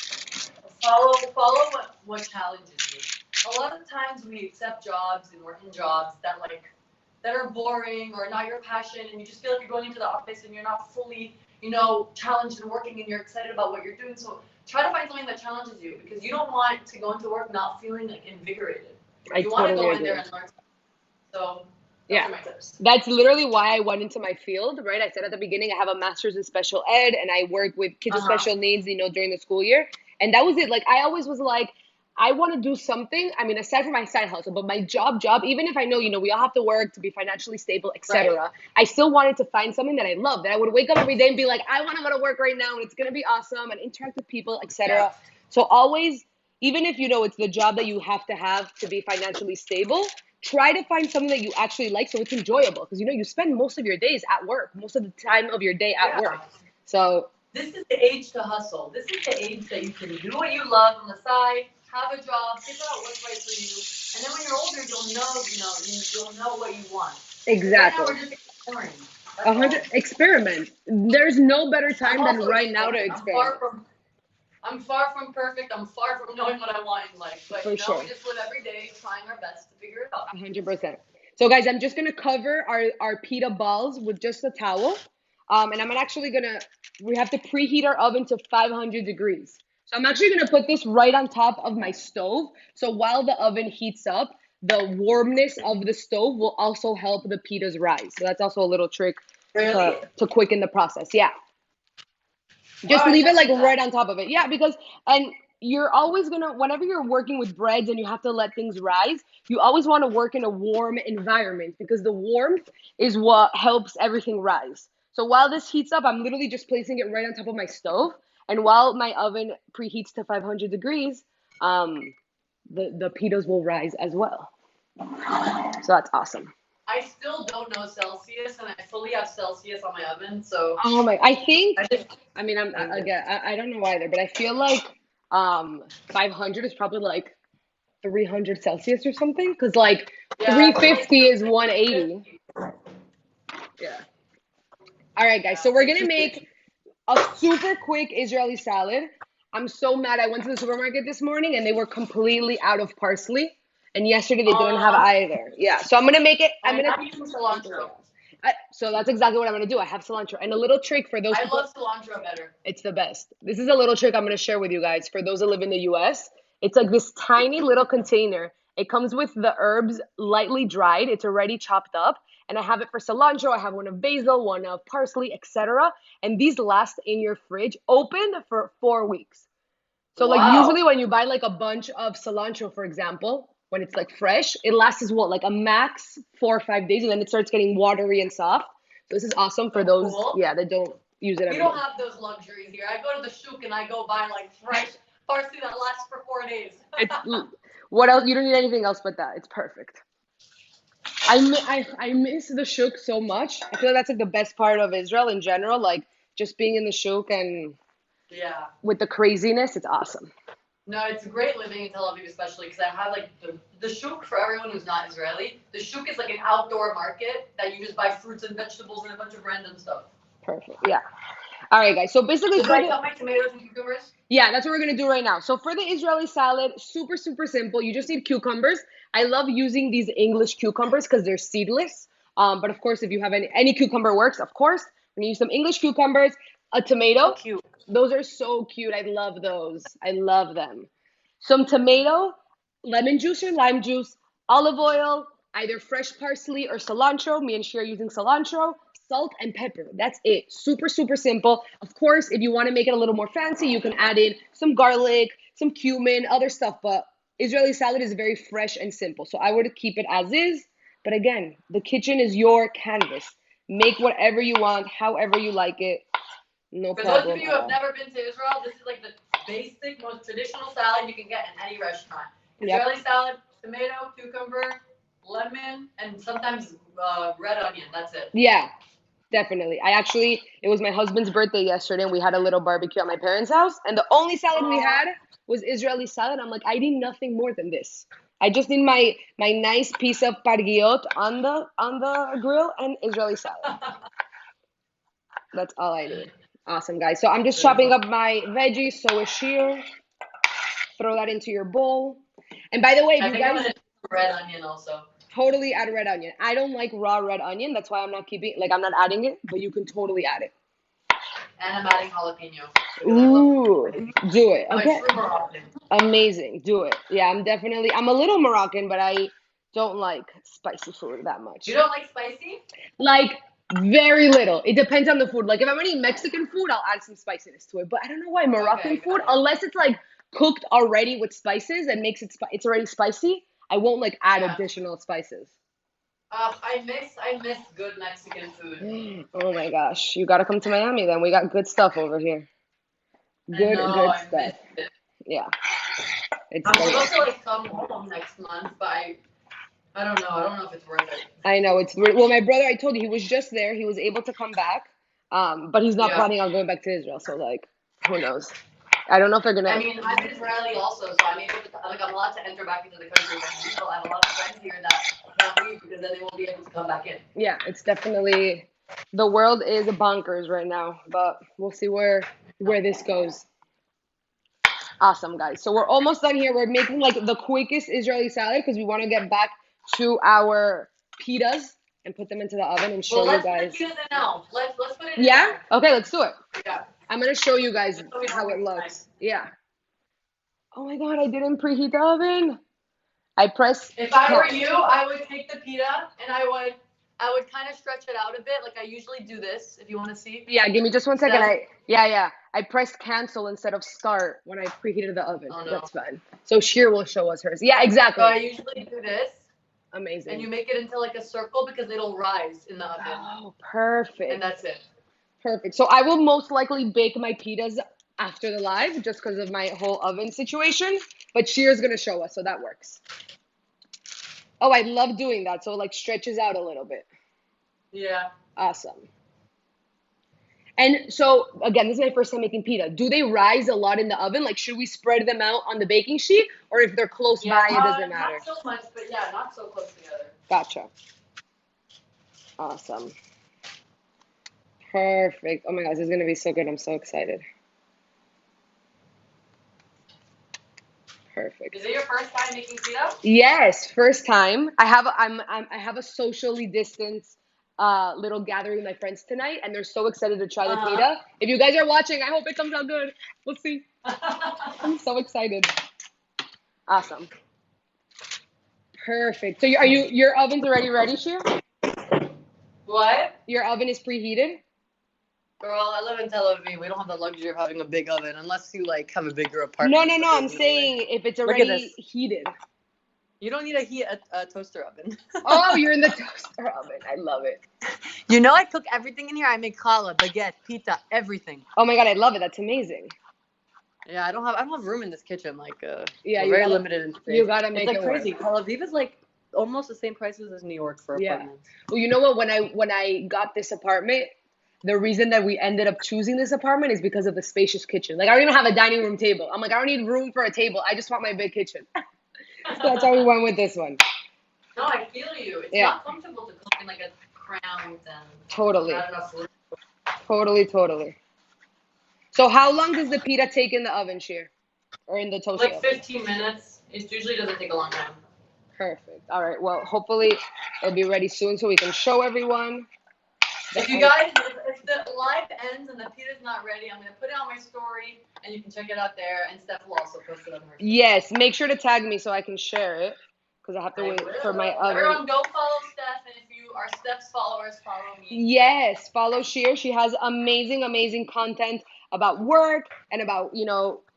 follow what challenges you. A lot of times we accept jobs and work in jobs that are boring or not your passion, and you just feel like you're going into the office and you're not fully, challenged and working, and you're excited about what you're doing. So try to find something that challenges you, because you don't want to go into work not feeling like invigorated. I You want to totally go in there agree. and learn. So those Yeah. are my tips. That's literally why I went into my field, right? I said at the beginning, I have a master's in special ed and I work with kids with Uh-huh. special needs, during the school year. And that was it. Like, I always was like, I want to do something. I mean, aside from my side hustle, but my job, even if I know, we all have to work to be financially stable, Right. etc. I still wanted to find something that I love, that I would wake up every day and be like, I want to go to work right now and it's going to be awesome and interact with people, Yeah. etc. So always, even if it's the job that you have to be financially stable, try to find something that you actually like so it's enjoyable because you spend most of your days at work, most of the time of your day at work. Yeah. So This is the age to hustle. This is the age that you can do what you love on the side, have a job, figure out what's right for you, and then when you're older, you'll know what you want. Because right now exactly. we're just exploring. A That's hundred all. experiment. There's no better I'm time than also right now to exploring. experiment. I'm far from perfect. I'm far from knowing what I want in life. But For sure. we just live every day trying our best to figure it out. 100%. So guys, I'm just gonna cover our pita balls with just a towel. And we have to preheat our oven to 500 degrees. So I'm actually gonna put this right on top of my stove. So while the oven heats up, the warmness of the stove will also help the pitas rise. So that's also a little trick Really? to quicken the process. Yeah. All Just right, leave it let's like do right that. on top of it. Yeah, because and you're always gonna whenever you're working with breads and you have to let things rise, you always want to work in a warm environment because the warmth is what helps everything rise. So while this heats up, I'm literally just placing it right on top of my stove. And while my oven preheats to 500 degrees, the pitas will rise as well. So that's awesome. I still don't know Celsius, and I fully have Celsius on my oven, so Oh my, I think, I just I mean, think again, I don't know either, but I feel like 500 is probably like 300 Celsius or something, because like yeah, I feel like 350 is 180. 350. Yeah. All right, guys. Yeah, So we're so gonna make 250. a super quick Israeli salad. I'm so mad. I went to the supermarket this morning and they were completely out of parsley, and yesterday they didn't have Uh, either. Yeah. So I'm gonna make it. I'm and gonna. I'm using cilantro. So that's exactly what I'm gonna do. I have cilantro and a little trick for those I people. love cilantro better. It's the best. This is a little trick I'm going to share with you guys for those that live in the US. It's like this tiny little container. It comes with the herbs lightly dried. It's already chopped up. And I have it for cilantro. I have one of basil, one of parsley, etc. And these last in your fridge open for 4 weeks. So like usually Wow. when you buy like a bunch of cilantro, for example, when it's like fresh, it lasts what, like a max 4 or 5 days, and then it starts getting watery and soft. So this is awesome for So those, cool. yeah, that don't use it We every don't day. have those luxuries here. I go to the shuk and I go buy like fresh parsley that lasts for 4 days. It's what else? You don't need anything else but that. It's perfect. I miss the shuk so much. I feel like that's like the best part of Israel in general. Like just being in the shuk and Yeah. with the craziness, it's awesome. No, it's great living in Tel Aviv, especially because I have like the shuk for everyone who's not Israeli. The shuk is like an outdoor market that you just buy fruits and vegetables and a bunch of random stuff. Perfect. Yeah. All right, guys. So basically, So do I cut my tomatoes and cucumbers? yeah, that's what we're gonna do right now. So for the Israeli salad, super, super simple. You just need cucumbers. I love using these English cucumbers because they're seedless. But of course, if you have any cucumber works, of course. We're gonna use some English cucumbers, a So tomato. cute. Those are so cute. I love those. I love them. Some tomato, lemon juice or lime juice, olive oil, either fresh parsley or cilantro. Me and Shir are using cilantro, salt, and pepper. That's it. Super, super simple. Of course, if you want to make it a little more fancy, you can add in some garlic, some cumin, other stuff. But Israeli salad is very fresh and simple. So I would keep it as is. But again, the kitchen is your canvas. Make whatever you want, however you like it. No For those of problem you at who have all. never been to Israel, this is like the basic, most traditional salad you can get in any restaurant. Yep. Israeli salad, tomato, cucumber, lemon, and sometimes red onion. That's it. Yeah, definitely. It was my husband's birthday yesterday, and we had a little barbecue at my parents' house, and the only salad we Aww. had was Israeli salad. I'm like, I need nothing more than this. I just need my nice piece of pargiot on the grill and Israeli salad. That's all I need. Awesome, guys. So I'm just Very chopping fun. up my veggies. So is Shir. Throw that into your bowl. And by the way, if I you think I'm guys gonna do red onion also. totally add red onion. I don't like raw red onion. That's why I'm not adding it, but you can totally add it. And I'm adding jalapeno. Ooh, do it. I'm a Okay. true Moroccan. Amazing. Do it. Yeah, I'm a little Moroccan, but I don't like spicy food that much. You don't like spicy? Like, very little. It depends on the food. Like, if I'm eating Mexican food, I'll add some spiciness to it. But I don't know why Moroccan Okay, food, got it. unless it's like cooked already with spices and makes it it's already spicy, I won't like add Yeah. additional spices. I miss good Mexican food. Oh my gosh, you gotta come to Miami then. We got good stuff over here. I know, Good I miss stuff. it. Yeah, it's I'm delicious. supposed to like come home next month, but I don't know. I don't know if it's worth it. I know well. My brother, I told you, he was just there. He was able to come back, but he's not Yeah. planning on going back to Israel. So like, who knows? I don't know if they're I gonna. mean, I'm Israeli also, so I'm able to like I'm allowed to enter back into the country. But still, I have a lot of friends here that can't leave because then they won't be able to come back in. Yeah, it's definitely the world is bonkers right now, but we'll see where this goes. Awesome, guys. So we're almost done here. We're making like the quickest Israeli salad because we want to get back to our pitas and put them into the oven and show Well, you let's put guys. the cumin in now. Let's put it in Yeah? now. Okay, let's do it. Yeah. I'm gonna show you guys So we don't how it waste looks. time. Yeah. Oh my god, I didn't preheat the oven. I pressed. If I were you, I would take the pita and I would kind of stretch it out a bit. Like I usually do this. If you want to see. Yeah, give me just 1 second. That's- Yeah. I pressed cancel instead of start when I preheated the oven. Oh no. That's fine. So Shir will show us hers. Yeah, So exactly. I usually do this. Amazing. And you make it into like a circle because it'll rise in the oven. Oh, perfect. And that's it. Perfect. So I will most likely bake my pitas after the live just because of my whole oven situation. But Shir's gonna show us, so that works. Oh, I love doing that. So it like stretches out a little bit. Yeah. Awesome. And so again, this is my first time making pita. Do they rise a lot in the oven? Like, should we spread them out on the baking sheet, or if they're close by, it doesn't matter? Not so much, but yeah, not so close together. Gotcha. Awesome. Perfect. Oh my gosh, this is gonna be so good. I'm so excited. Perfect. Is it your first time making pita? Yes, first time. I have a socially distanced little gathering with my friends tonight, and they're so excited to try the pita. If you guys are watching, I hope it comes out good. We'll see. I'm so excited. Awesome. Perfect. So your oven's already ready, Shir? What? Your oven is preheated? Girl, I live in Tel Aviv. We don't have the luxury of having a big oven unless you like have a bigger apartment. No. I'm saying if it's already heated. You don't need a toaster oven. Oh, you're in the toaster oven. I love it. You know I cook everything in here. I make challah, baguette, pita, everything. Oh my god, I love it. That's amazing. Yeah, I don't have room in this kitchen. Like, yeah, we're very limited in space. You gotta make it's like it crazy. work. Tel Aviv is like almost the same prices as New York for apartments. Well, you know what? When I got this apartment, the reason that we ended up choosing this apartment is because of the spacious kitchen. Like, I don't even have a dining room table. I'm like, I don't need room for a table. I just want my big kitchen. So that's why we went with this one. No, I feel you. It's not comfortable to cook in like a cramped and totally. not enough room. Totally. So how long does the pita take in the oven, Shir? Or in the toaster Like 15 minutes. It usually doesn't take a long time. Perfect. All right. Well, hopefully it'll be ready soon so we can show everyone. If you guys, if the live ends and the pita's not ready, I'm going to put it on my story and you can check it out there. And Steph will also post it on her story. Yes. Make sure to tag me so I can share it because I have to wait for my oven. Everyone go follow Steph. And if you are Steph's followers, follow me. Yes. Follow Shir. She has amazing content about work and about,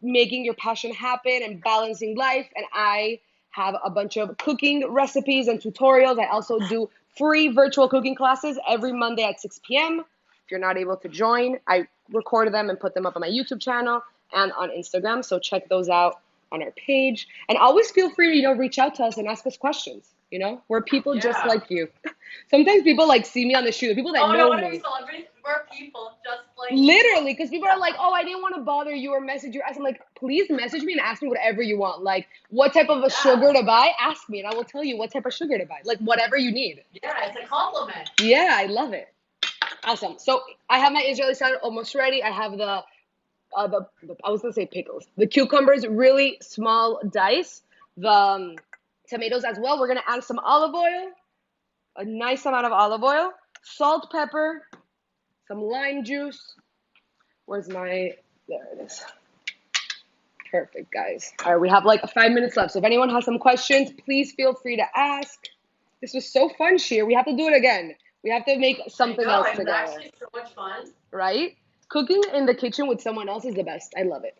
making your passion happen and balancing life. And I have a bunch of cooking recipes and tutorials. I also do free virtual cooking classes every Monday at 6 p.m. If you're not able to join, I record them and put them up on my YouTube channel and on Instagram. So check those out on our page. And always feel free to, reach out to us and ask us questions. We're people just like you. Sometimes people see me on the street. People that know me. We're people just like Literally, because people are like, oh, I didn't want to bother you or message you. I'm like, please message me and ask me whatever you want. Like, what type of a sugar to buy? Ask me, and I will tell you what type of sugar to buy. Like, whatever you need. Yeah, it's a compliment. Yeah, I love it. Awesome. So I have my Israeli salad almost ready. I have the I was gonna say pickles. The cucumbers, really small dice. The tomatoes as well. We're gonna add some olive oil, a nice amount of olive oil, salt, pepper, some lime juice, Where's my, there it is. Perfect, guys. All right, we have like 5 minutes left. So if anyone has some questions, please feel free to ask. This was so fun, Shir. We have to do it again. We have to make something else It was together. actually so much fun. Right? Cooking in the kitchen with someone else is the best. I love it.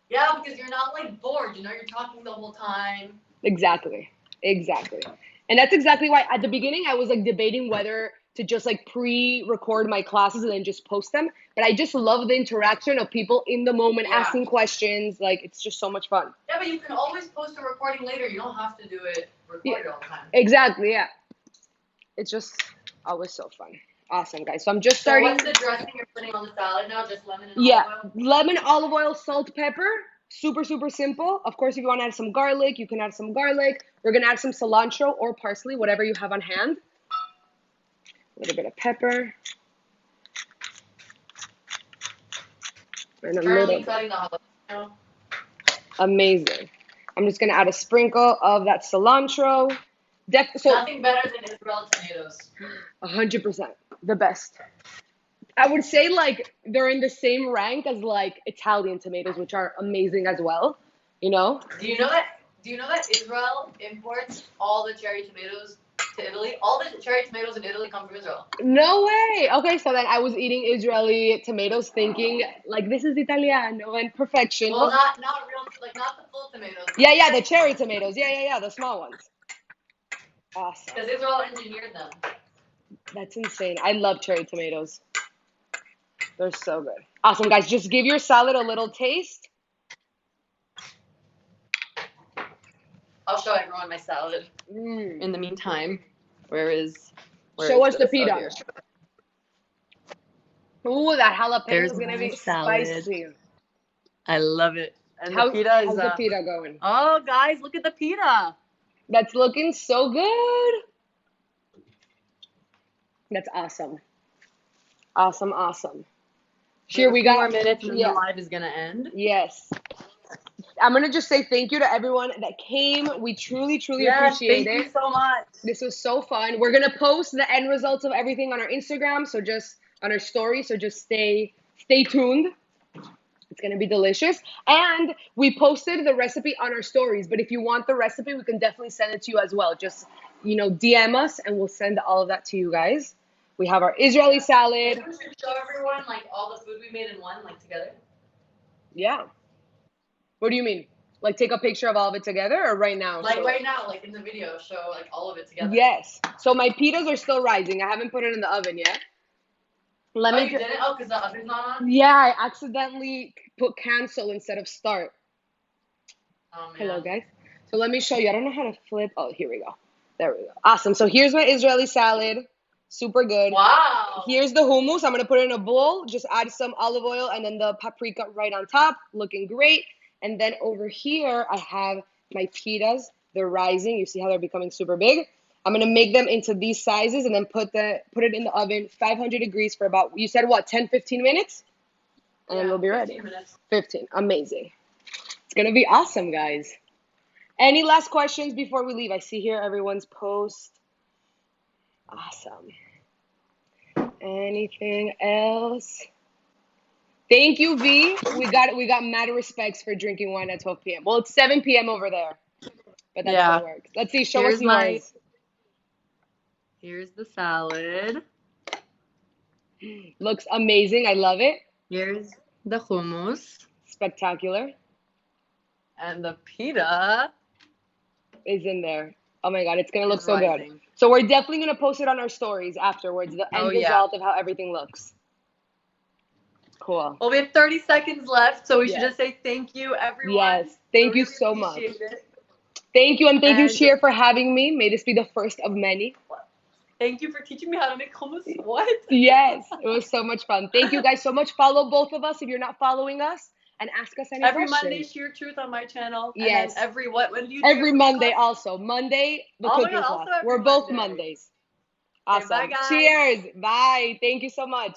Yeah, because you're not like bored, you know, you're talking the whole time. Exactly. Exactly. And that's exactly why at the beginning I was like debating whether to just like pre-record my classes and then just post them. But I just love the interaction of people in the moment asking questions. Like it's just so much fun. Yeah, but you can always post a recording later. You don't have to do it recorded all the time. Exactly, yeah. It's just always so fun. Awesome, guys. So I'm just starting. So what's the dressing you're putting on the salad now? Just lemon and olive oil? Lemon, olive oil, salt, pepper. Super, super simple. Of course, if you want to add some garlic, you can add some garlic. We're going to add some cilantro or parsley, whatever you have on hand. A little bit of pepper. And a little. Cutting the jalapeno. Amazing. I'm just going to add a sprinkle of that cilantro. Nothing better than Israel tomatoes. 100%. The best. I would say like they're in the same rank as like Italian tomatoes, which are amazing as well. You know? Do you know that Israel imports all the cherry tomatoes to Italy? All the cherry tomatoes in Italy come from Israel. No way. Okay, so then I was eating Israeli tomatoes thinking like this is Italiano and perfection. Well, not real, like not the full tomatoes. Yeah, the cherry tomatoes. Yeah, the small ones. Awesome. Because Israel engineered them. That's insane. I love cherry tomatoes. They're so good. Awesome, guys. Just give your salad a little taste. I'll show everyone my salad. In the meantime, show us the pita. Ooh, that jalapeno is gonna be spicy. I love it. And how's the pita going? Oh, guys, look at the pita. That's looking so good. That's awesome. Awesome. Shir, we got 4 minutes and the live is gonna end. Yes. I'm gonna just say thank you to everyone that came. We truly appreciate it. Thank you so much. This was so fun. We're gonna post the end results of everything on our Instagram, so just on our story. So just stay tuned. It's gonna be delicious. And we posted the recipe on our stories. But if you want the recipe, we can definitely send it to you as well. Just DM us and we'll send all of that to you guys. We have our Israeli salad. We should show everyone like all the food we made in one, like together. Yeah. What do you mean? Like take a picture of all of it together or right now? Like right now, like in the video, show like all of it together. Yes. So my pitas are still rising. I haven't put it in the oven yet. You didn't? Oh, because the oven's not on? Yeah, I accidentally put cancel instead of start. Oh, man. Hello, guys. So let me show you. I don't know how to flip. Oh, here we go. There we go. Awesome. So here's my Israeli salad. Super good. Wow. Here's the hummus. I'm going to put it in a bowl. Just add some olive oil and then the paprika right on top. Looking great. And then over here, I have my pitas. They're rising. You see how they're becoming super big. I'm going to make them into these sizes and then put it in the oven, 500 degrees for about, you said what, 10, 15 minutes? And then we'll be ready. 15 minutes. 15. Amazing. It's going to be awesome, guys. Any last questions before we leave? I see here everyone's post. Awesome. Anything else? Thank you, V. We got mad respects for drinking wine at 12 p.m. Well, it's 7 p.m. over there, but that still works. Let's see. Show us yours. Here's the salad. Looks amazing. I love it. Here's the hummus. Spectacular. And the pita is in there. Oh my God, it's gonna look so good. So we're definitely gonna post it on our stories afterwards. The end result of how everything looks. Cool. Well, we have 30 seconds left, so we should just say thank you, everyone. Yes, thank you so much. Thank you, and thank you, Shir, for having me. May this be the first of many. Thank you for teaching me how to make hummus. What? Yes, it was so much fun. Thank you guys so much. Follow both of us if you're not following us, and ask us any questions. Every Monday, Shir Truth on my channel. Yes. And then when do you do every Monday class? Also. Monday, the cooking class. We're both Mondays. Awesome. Okay, bye, guys. Cheers. Bye. Thank you so much.